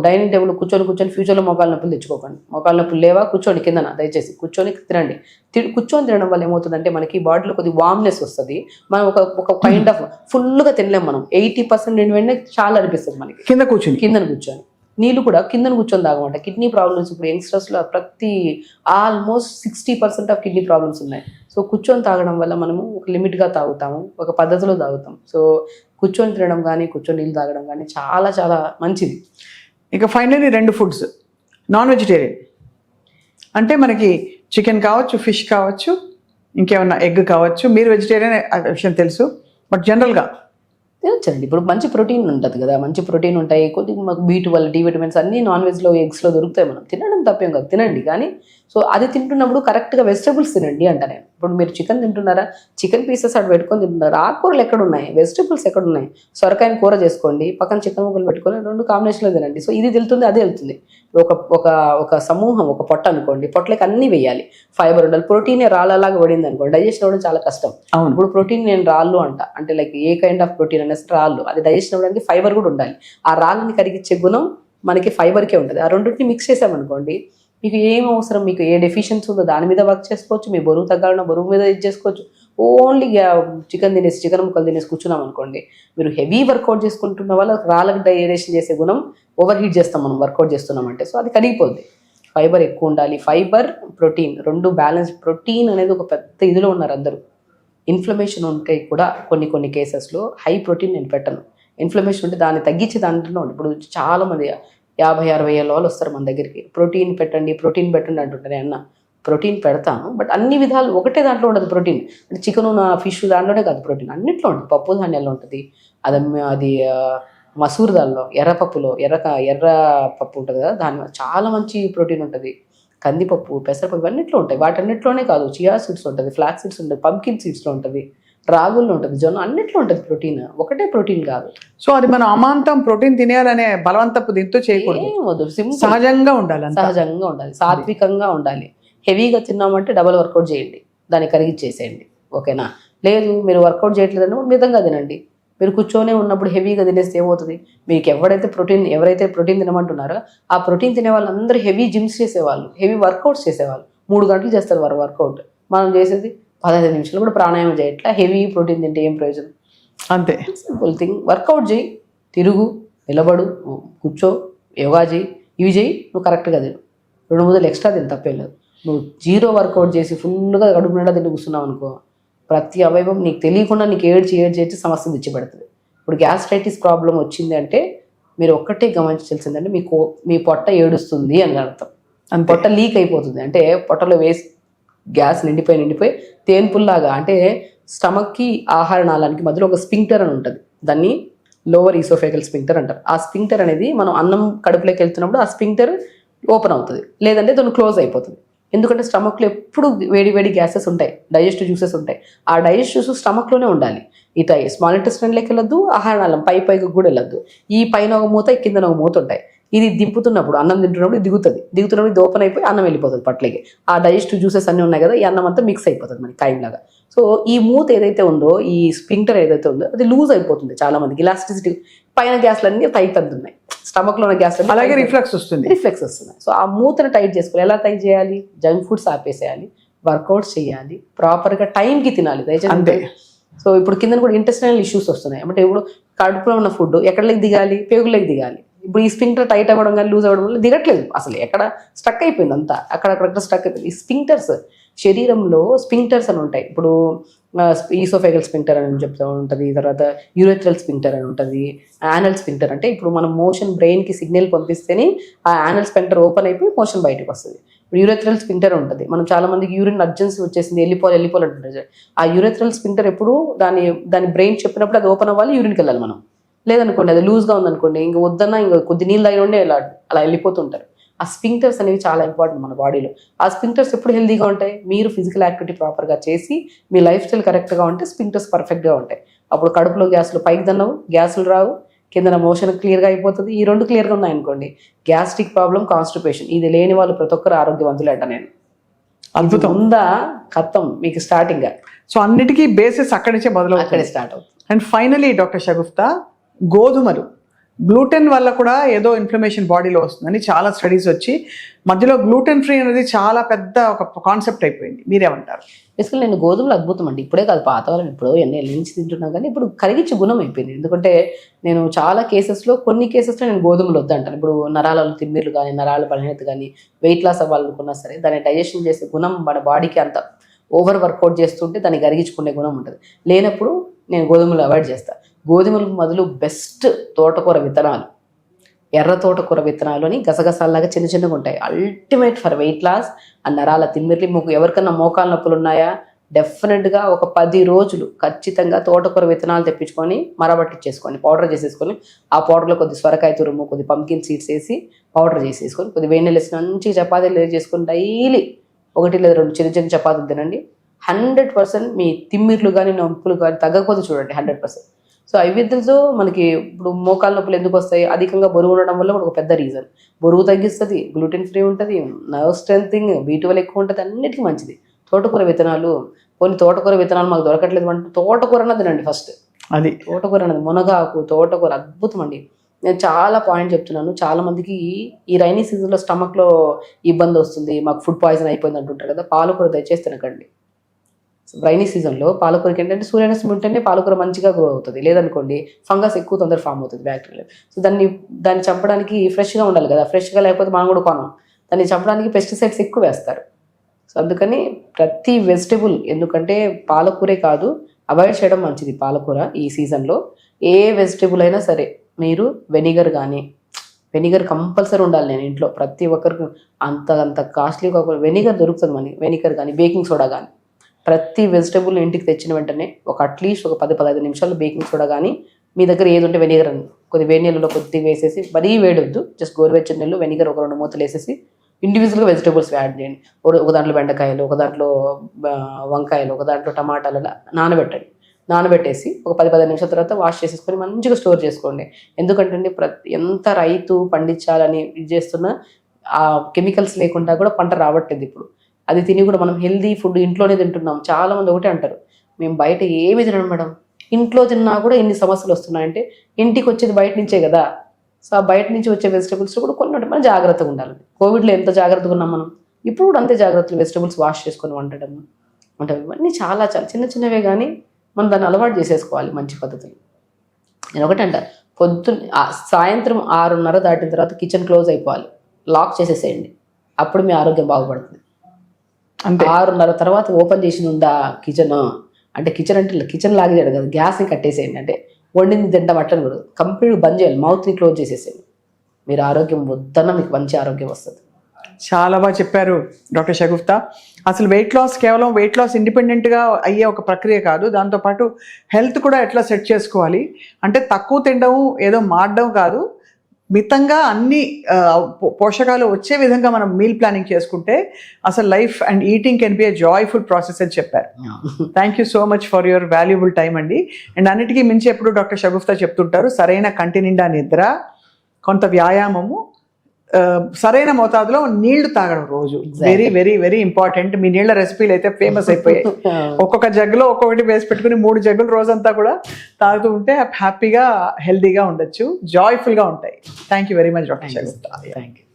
డైనింగ్ టేబుల్ కూర్చొని ఫ్యూచర్లో మోకాళ్ళ నొప్పులు తెచ్చుకోకండి. మోకాళ్ళ నొప్పులు లేవా, కూర్చోండి కిందన, దయచేసి కూర్చొని తినండి. కూర్చొని తినడం వల్ల ఏమవుతుందంటే మనకి బాడీలో కొద్ది వామ్నెస్ వస్తుంది. మనం ఒక కైండ్ ఆఫ్ ఫుల్గా తినలేం. మనం 80% నిండి వెంటనే చాలా అనిపిస్తుంది మనకి కిందన కూర్చొని. నీళ్ళు కూడా కిందన కూర్చొని తాగమంట. కిడ్నీ ప్రాబ్లమ్స్ ఇప్పుడు యంగ్స్టర్స్లో ఆల్మోస్ట్ 60% ఆఫ్ కిడ్నీ ప్రాబ్లమ్స్ ఉన్నాయి. సో కూర్చొని తాగడం వల్ల మనము ఒక లిమిట్గా తాగుతాము, ఒక పద్ధతిలో తాగుతాం. సో కూర్చొని తినడం కానీ, కూర్చొని నీళ్ళు తాగడం కానీ చాలా చాలా మంచిది. ఇక ఫైనల్లీ 2 ఫుడ్స్ నాన్ వెజిటేరియన్ అంటే మనకి చికెన్ కావచ్చు, ఫిష్ కావచ్చు, ఇంకేమన్నా ఎగ్ కావచ్చు. మీరు వెజిటేరియన్ విషయం తెలుసు, బట్ జనరల్గా తినొచ్చండి. ఇప్పుడు మంచి ప్రోటీన్ ఉంటుంది కదా, మంచి ప్రోటీన్ ఉంటాయి, కొద్దిగా మాకు B12, D విటమిన్స్ అన్నీ నాన్ వెజ్లో, ఎగ్స్లో దొరుకుతాయి. మనం తినడం తప్పేం కాదు, తినండి. కానీ సో అది తింటున్నప్పుడు కరెక్ట్గా వెజిటబుల్స్ తినండి అంట నేను. ఇప్పుడు మీరు చికెన్ తింటున్నారా, చికెన్ పీసెస్ అటు పెట్టుకొని తింటున్నారు, ఆకుకూరలు ఎక్కడ ఉన్నాయి, వెజిటబుల్స్ ఎక్కడ ఉన్నాయి, సొరకాయని కూర చేసుకోండి, పక్కన చికెన్ ముక్కలు పెట్టుకొని 2 కాంబినేషన్లో తినండి. సో ఇది వెళ్తుంది, అదే వెళ్తుంది. ఒక సమూహం, ఒక పొట్ట అనుకోండి, పొట్టలకి అన్నీ వేయాలి, ఫైబర్ ఉండాలి. ప్రోటీన్ రాళ్ళలాగా పడింది అనుకోండి, డైజెషన్ అవ్వడం చాలా కష్టం. ఇప్పుడు ప్రోటీన్ నేను రాళ్ళు అంటే like A kind of protein అనేసి రాళ్ళు, అది డైజెషన్ అవ్వడానికి ఫైబర్ కూడా ఉండాలి. ఆ రాళ్ళని కరిగించే గుణం మనకి ఫైబర్కే ఉంటుంది. ఆ రెండింటిని మిక్స్ చేసామనుకోండి, మీకు ఏం అవసరం, మీకు ఏ డెఫిషియన్సీ ఉందో దాని మీద వర్క్ చేసుకోవచ్చు. మీ బరువు తగ్గాలన్నా బరువు మీద ఇది చేసుకోవచ్చు. ఓన్లీ చికెన్ ముక్కలు తినేసి కూర్చున్నాం అనుకోండి, మీరు హెవీ వర్కౌట్ చేసుకుంటున్న వల్ల రాళ్ళకి డైజెషన్ చేసే గుణం ఓవర్ హీట్ చేస్తాం మనం వర్కౌట్ చేస్తున్నామంటే. సో అది కరిగిపోద్ది. ఫైబర్ ఎక్కువ ఉండాలి, ఫైబర్, ప్రోటీన్ 2 బ్యాలెన్స్. ప్రోటీన్ అనేది ఒక పెద్ద ఇదిలో ఉన్నారు అందరూ. ఇన్ఫ్లమేషన్ ఉంటే కూడా కొన్ని కేసెస్లో హై ప్రోటీన్ నేను పెట్టను. ఇన్ఫ్లమేషన్ ఉంటే దాన్ని తగ్గించే దాంట్లో ఇప్పుడు చాలామంది 50-60 ఏళ్ళ వాళ్ళు వస్తారు మన దగ్గరికి, ప్రోటీన్ పెట్టండి అంటుంటారు. అన్న ప్రోటీన్ పెడతాను, బట్ అన్ని విధాలు ఒకటే దాంట్లో ఉండదు ప్రోటీన్. అంటే చికెను, ఫిష్ దాంట్లోనే కాదు, ప్రోటీన్ అన్నింటిలో ఉంటుంది. పప్పు ధాన్యాల్లో ఉంటుంది, అది మసూర్ దాల్లో, ఎర్ర పప్పులో ఎర్ర పప్పు ఉంటుంది కదా, దాని చాలా మంచి ప్రోటీన్ ఉంటుంది. కందిపప్పు, పెసరపప్పు ఇవన్నిట్లో ఉంటాయి. వాటన్నిటిలోనే కాదు, చియా సీడ్స్ ఉంటుంది, ఫ్లాక్స్ సీడ్స్ ఉంటుంది, పంకిన్ సీడ్స్లో ఉంటుంది, రాగుల్లో ఉంటుంది, జొన్న, అన్నిట్లో ఉంటుంది ప్రోటీన్. ఒకటే ప్రోటీన్ కాదు. సో అది మనం అమాంతం ప్రోటీన్ తినేయాలనే బలవంతపు దీంతో చేయకూడదు. ఏమొద్దు, సింపుల్, సహజంగా ఉండాలి, సహజంగా ఉండాలి, సాత్వికంగా ఉండాలి. హెవీగా తిన్నామంటే డబల్ వర్కౌట్ చేయండి, దాన్ని కరిగిచ్చేసేయండి, ఓకేనా? లేదు మీరు వర్కౌట్ చేయట్లేదని మితంగా తినండి. మీరు కూర్చొనే ఉన్నప్పుడు హెవీగా తినేస్తే ఏమవుతుంది? మీకు ఎవరైతే ప్రోటీన్ తినమంటున్నారో ఆ ప్రోటీన్ తినే వాళ్ళందరూ హెవీ జిమ్స్ చేసేవాళ్ళు, హెవీ వర్కౌట్స్ చేసేవాళ్ళు. 3 గంటలు చేస్తారు వారు వర్కౌట్. మనం చేసేది 15 నిమిషాలు కూడా ప్రాణాయామం చేయట్లా. హెవీ ప్రోటీన్ తింటే ఏం ప్రయోజనం? అంతే, సింపుల్ థింగ్. వర్కౌట్ చేయి, తిరుగు, నిలబడు, కూర్చో, యోగా చేయి, ఇవి చేయి, నువ్వు కరెక్ట్గా తిను. 2 ముద్దలు ఎక్స్ట్రా తిని తప్పేం లేదు. నువ్వు 0 వర్కౌట్ చేసి ఫుల్గా కడుపు నిండా తిని కూర్చున్నావు అనుకో, ప్రతి అవయవం నీకు తెలియకుండా నీకు ఏడ్చి సమస్య తెచ్చిపెడుతుంది. ఇప్పుడు గ్యాస్ట్రైటిస్ ప్రాబ్లం వచ్చింది అంటే మీరు ఒక్కటే గమనించాల్సిందంటే మీ పొట్ట ఏడుస్తుంది అని అర్థం. పొట్ట లీక్ అయిపోతుంది అంటే పొట్టలో వేసి గ్యాస్ నిండిపోయి తేన్పుల్లాగా, అంటే స్టమక్కి ఆహార నాళానికి మధ్యలో ఒక స్పింక్టర్ అని ఉంటుంది, దాన్ని లోవర్ ఈసోఫేగల్ స్పింక్టర్ అంటారు. ఆ స్పింక్టర్ అనేది మనం అన్నం కడుపులోకి వెళ్తున్నప్పుడు ఆ స్పింక్టర్ ఓపెన్ అవుతుంది, లేదంటే దాన్ని క్లోజ్ అయిపోతుంది. ఎందుకంటే స్టమక్లో ఎప్పుడు వేడి గ్యాసెస్ ఉంటాయి, డైజెస్టివ్ జ్యూసెస్ ఉంటాయి. ఆ డైజెస్టివ్ జ్యూసెస్ స్టమక్లోనే ఉండాలి. ఇట స్మాల్ ఇంటెస్టైన్లోకి వెళ్ళొద్దు, ఆహారనాళం పైకి కూడా వెళ్ళొద్దు. ఈ పైన ఒక మూత, కిందన ఒక మూత ఉంటాయి. ఇది దింపుతున్నప్పుడు, అన్నం తింటున్నప్పుడు దిగుతున్నప్పుడు ఇది ఓపెన్ అయిపోయి అన్నం వెళ్ళిపోతుంది పట్లకి. ఆ డైజెస్టివ్ జ్యూసెస్ అన్నీ ఉన్నాయి కదా, ఈ అన్నం అంతా మిక్స్ అయిపోతుంది మనకి కాయంలాగా. సో ఈ మూత ఏదైతే ఉందో, ఈ స్పింక్టర్ ఏదైతే ఉందో అది లూజ్ అయిపోతుంది. చాలా మందికి ఇలాస్టిసిటీ, పైన గ్యాస్లన్నీ టైట్ అందుతున్నాయి, స్టమక్లో ఉన్న గ్యాస్ అలాగే రిఫ్లెక్స్ వస్తుంది. సో ఆ మూతను టైట్ చేసుకోవాలి. ఎలా టైట్ చేయాలి? జంక్ ఫుడ్స్ ఆపేసేయాలి, వర్కౌట్స్ చేయాలి, ప్రాపర్గా టైంకి తినాలి దయచేసి. సో ఇప్పుడు కింద కూడా ఇంటెస్టైనల్ ఇష్యూస్ వస్తున్నాయి. అంటే ఇప్పుడు కడుపులో ఉన్న ఫుడ్ ఎక్కడికి దిగాలి? పేగులకి దిగాలి. ఇప్పుడు ఈ స్పింక్టర్ టైట్ అవ్వడం కానీ లూజ్ అవ్వడం వల్ల దిగట్లేదు, అసలు ఎక్కడ స్టక్ అయిపోయింది అంతా, అక్కడక్కడ స్టక్ అయిపోయింది. ఈ స్పింక్టర్స్, శరీరంలో స్పింక్టర్స్ అని ఉంటాయి. ఇప్పుడు ఈసోఫేగల్ స్పింక్టర్ అని చెప్తూ ఉంటుంది, తర్వాత యూరెథ్రల్ స్పింక్టర్ అని ఉంటుంది, యానల్ స్పింక్టర్. అంటే ఇప్పుడు మనం మోషన్ బ్రెయిన్కి సిగ్నల్ పంపిస్తేనే ఆ యానల్ స్పింక్టర్ ఓపెన్ అయిపోయి మోషన్ బయటకు వస్తుంది. ఇప్పుడు యూరెథ్రల్ స్పింక్టర్ ఉంటుంది. మనం చాలా మందికి యూరిన్ అర్జెన్సీ వచ్చేసింది, వెళ్ళిపోవాలి అంటుంటారు. ఆ యూరెథ్రల్ స్పింక్టర్ ఎప్పుడు దాని బ్రెయిన్ చెప్పినప్పుడు అది ఓపెన్ అవ్వాలి, యూరిన్కి వెళ్ళాలి. మనం లేదనుకోండి, అది లూజ్గా ఉందనుకోండి, ఇంక వద్దన్నా ఇంకా కొద్ది నీళ్ళు తాగి ఉండే అలా వెళ్ళిపోతుంటారు. ఆ స్పింక్టర్స్ అనేవి చాలా ఇంపార్టెంట్ మన బాడీలో. ఆ స్పింక్టర్స్ ఎప్పుడు హెల్దీగా ఉంటాయి? మీరు ఫిజికల్ యాక్టివిటీ ప్రాపర్గా చేసి మీ లైఫ్ స్టైల్ కరెక్ట్గా ఉంటే స్పింక్టర్స్ పర్ఫెక్ట్గా ఉంటాయి. అప్పుడు కడుపులో గ్యాస్లు పైకి దన్నవు, గ్యాసులు రావు, కింద మోషన్ క్లియర్గా అయిపోతుంది. ఈ 2 క్లియర్గా ఉన్నాయనుకోండి, గ్యాస్ట్రిక్ ప్రాబ్లం, కాన్స్టిపేషన్ ఇది లేని వాళ్ళు ప్రతి ఒక్కరు ఆరోగ్యవంతులు అంట. నేను అద్భుతం ఉందా కథం మీకు స్టార్టింగ్. సో అన్నిటికీ బేసిస్ అక్కడి నుంచే మొదలవుతుంది, అక్కడే స్టార్ట్ అవుతుంది. అండ్ ఫైనలీ డాక్టర్ షగుఫ్తా, గోధుమలు గ్లూటెన్ వల్ల కూడా ఏదో ఇన్ఫ్లమేషన్ బాడీలో వస్తుందని చాలా స్టడీస్ వచ్చి మధ్యలో గ్లూటెన్ ఫ్రీ అనేది చాలా పెద్ద ఒక కాన్సెప్ట్ అయిపోయింది. మీరేమంటారు? బేసికల్ నేను గోధుమలు అద్భుతం అండి. ఇప్పుడే కాదు, పాత వాళ్ళని ఇప్పుడు ఎన్ని నుంచి తింటున్నా కానీ ఇప్పుడు కరిగించే గుణం అయిపోయింది. ఎందుకంటే నేను చాలా కేసెస్లో, కొన్ని కేసెస్లో నేను గోధుమలు వద్దంటాను. ఇప్పుడు నరాలలో తిమ్మిర్లు కానీ, నరాల బలహీనత కానీ, వెయిట్ లాస్ అవ్వాలనుకున్నా సరే దాన్ని డైజెషన్ చేసే గుణం మన బాడీకి అంత ఓవర్ వర్కౌట్ చేస్తుంటే దాన్ని కరిగించుకునే గుణం ఉంటుంది. లేనప్పుడు నేను గోధుమలు అవాయిడ్ చేస్తాను. గోధుమలకు మొదలు బెస్ట్ తోటకూర విత్తనాలు, ఎర్ర తోటకూర విత్తనాలు అని గసగసాలాగా చిన్నగా ఉంటాయి. Ultimate for weight loss. ఆ నరాల తిమ్మిర్లు, ఎవరికన్నా మోకాలు నొప్పులు ఉన్నాయా, డెఫినెట్గా ఒక 10 రోజులు ఖచ్చితంగా తోటకూర విత్తనాలు తెప్పించుకొని మరబట్టించేసుకోండి, పౌడర్ చేసేసుకొని ఆ పౌడర్లో కొద్ది సొరకాయ తురుము, కొద్ది పంకిన్ సీడ్స్ వేసి పౌడర్ చేసేసుకొని కొద్ది వేడి నీళ్ళు వేసి మంచిగా చపాతీలు చేసుకొని డైలీ 1 లేదా 2 చిన్న చపాతీలు తినండి. 100% మీ తిమ్మిర్లు కానీ నొప్పులు కానీ తగ్గకపోతే చూడండి 100%. సో ఐవిధ్యంతో మనకి ఇప్పుడు మోకాలు నొప్పులు ఎందుకు వస్తాయి? అధికంగా బరువు ఉండడం వల్ల కూడా ఒక పెద్ద రీజన్. బరువు తగ్గిస్తుంది, గ్లూటెన్ ఫ్రీ ఉంటుంది, నర్వ్ స్ట్రెంథింగ్, B12 ఎక్కువ ఉంటుంది, అన్నిటికీ మంచిది తోటకూర విత్తనాలు. కొన్ని తోటకూర విత్తనాలు మాకు దొరకట్లేదు అంటే తోటకూర అన్నది తినండి ఫస్ట్. అది తోటకూర అన్నది, మునగాకు, తోటకూర అద్భుతం అండి. నేను చాలా పాయింట్ చెప్తున్నాను. చాలా మందికి ఈ రైనీ సీజన్లో స్టమక్లో ఇబ్బంది వస్తుంది, మాకు ఫుడ్ పాయిజన్ అయిపోయింది అంటుంటారు కదా. పాలకూర దయచేసి తినకండి. రైనీ సీజన్లో పాలకూరకి ఏంటంటే సూర్యరశ్మి ఉంటేనే పాలకూర మంచిగా గ్రో అవుతుంది, లేదనుకోండి ఫంగస్ ఎక్కువ తొందర ఫామ్ అవుతుంది, బ్యాక్టీరియా. సో దాన్ని చంపడానికి ఫ్రెష్గా ఉండాలి కదా, ఫ్రెష్గా లేకపోతే మనం కూడా కొనం. దాన్ని చంపడానికి పెస్టిసైడ్స్ ఎక్కువ వేస్తారు. సో అందుకని ప్రతి వెజిటబుల్, ఎందుకంటే పాలకూరే కాదు అవాయిడ్ చేయడం మంచిది. పాలకూర ఈ సీజన్లో ఏ వెజిటబుల్ అయినా సరే మీరు వెనిగర్ కానీ, వెనిగర్ కంపల్సరీ ఉండాలి. నేను ఇంట్లో ప్రతి ఒక్కరికి అంత కాస్ట్లీ కాకుండా వెనిగర్ దొరుకుతుంది మనకి. వెనిగర్ కానీ, బేకింగ్ సోడా కానీ, ప్రతి వెజిటబుల్ ఇంటికి తెచ్చిన వెంటనే అట్లీస్ట్ ఒక 10-15 నిమిషాలు బేకింగ్ సోడా కానీ, మీ దగ్గర ఏది ఉంటే వెనిగర్ అని కొద్ది వేడి నీళ్ళలో కొద్ది వేసేసి, మరీ వేడొద్దు, జస్ట్ గోరువెచ్చని నీళ్ళు వెనిగర్ ఒక 2 మూతలు వేసేసి ఇండివిజువల్గా వెజిటేబుల్స్ యాడ్ చేయండి. ఒక దాంట్లో బెండకాయలు, ఒక దాంట్లో వంకాయలు, ఒక దాంట్లో టమాటాలు నానబెట్టండి. నానబెట్టేసి ఒక 10-15 నిమిషాల తర్వాత వాష్ చేసేసుకొని మంచిగా స్టోర్ చేసుకోండి. ఎందుకంటే ఎంత రైతు పండించాలని ఇది చేస్తున్నా ఆ కెమికల్స్ లేకుండా కూడా పంట రావట్లేదు ఇప్పుడు. అది తిని కూడా మనం హెల్దీ ఫుడ్ ఇంట్లోనే తింటున్నాం. చాలా మంది ఒకటే అంటారు, మేము బయట ఏమి తినడం మేడం, ఇంట్లో తిన్నా కూడా ఇన్ని సమస్యలు వస్తున్నాయంటే ఇంటికి వచ్చేది బయట నుంచే కదా. సో ఆ బయట నుంచి వచ్చే వెజిటబుల్స్ కూడా కొన్ని మనం జాగ్రత్తగా ఉండాలి. కోవిడ్లో ఎంత జాగ్రత్తగా ఉన్నాం మనం, ఇప్పుడు కూడా అంతే జాగ్రత్తలు. వెజిటబుల్స్ వాష్ చేసుకొని వండడం అంటే ఇవన్నీ చాలా చాలా చిన్న చిన్నవే, కానీ మనం దాన్ని అలవాటు చేసేసుకోవాలి మంచి పద్ధతులు. నేను ఒకటే అంట, సాయంత్రం 6:30 దాటిన తర్వాత కిచెన్ క్లోజ్ అయిపోవాలి, లాక్ చేసేసేయండి. అప్పుడు మీ ఆరోగ్యం బాగుపడుతుంది. అంతే. 6:30 తర్వాత ఓపెన్ చేసింది ఉందా కిచెన్ అంటే కిచెన్ లాగేయడం కదా, గ్యాస్ని కట్టేసేయండి. అంటే వండింది తింటాం అట్లని కూడా కంప్లీట్ బంద్ చేయాలి, మౌత్ని క్లోజ్ చేసేసేయండి. మీరు ఆరోగ్యం వద్దన్న మీకు మంచి ఆరోగ్యం వస్తుంది. చాలా బాగా చెప్పారు డాక్టర్ షగుఫ్తా. అసలు వెయిట్ లాస్ కేవలం వెయిట్ లాస్ ఇండిపెండెంట్గా అయ్యే ఒక ప్రక్రియ కాదు, దాంతోపాటు హెల్త్ కూడా ఎట్లా సెట్ చేసుకోవాలి అంటే తక్కువ తినడం ఏదో మాడడం కాదు, మితంగా అన్ని పోషకాలు వచ్చే విధంగా మనం మీల్ ప్లానింగ్ చేసుకుంటే అసలు life and eating can be a joyful process అని చెప్పారు. Thank you so much for your valuable time అండి. అండ్ అన్నిటికీ మించి ఎప్పుడు డాక్టర్ షగుఫ్తా చెప్తుంటారు, సరైన కంటి నిండా నిద్ర, కొంత వ్యాయామము, సరైన మోతాదులో నీళ్లు తాగడం రోజు. Very very very important. మీ నీళ్ల రెసిపీలు అయితే ఫేమస్ అయిపోయాయి. ఒక్కొక్క జగ్గులో ఒక్కొక్కటి వేసి పెట్టుకుని 3 జగ్గులు రోజంతా కూడా తాగుతూ ఉంటే హ్యాపీగా హెల్దీగా ఉండొచ్చు, జాయ్ఫుల్గా ఉంటాయి. Thank you very much doctor Shagufta. Thank you.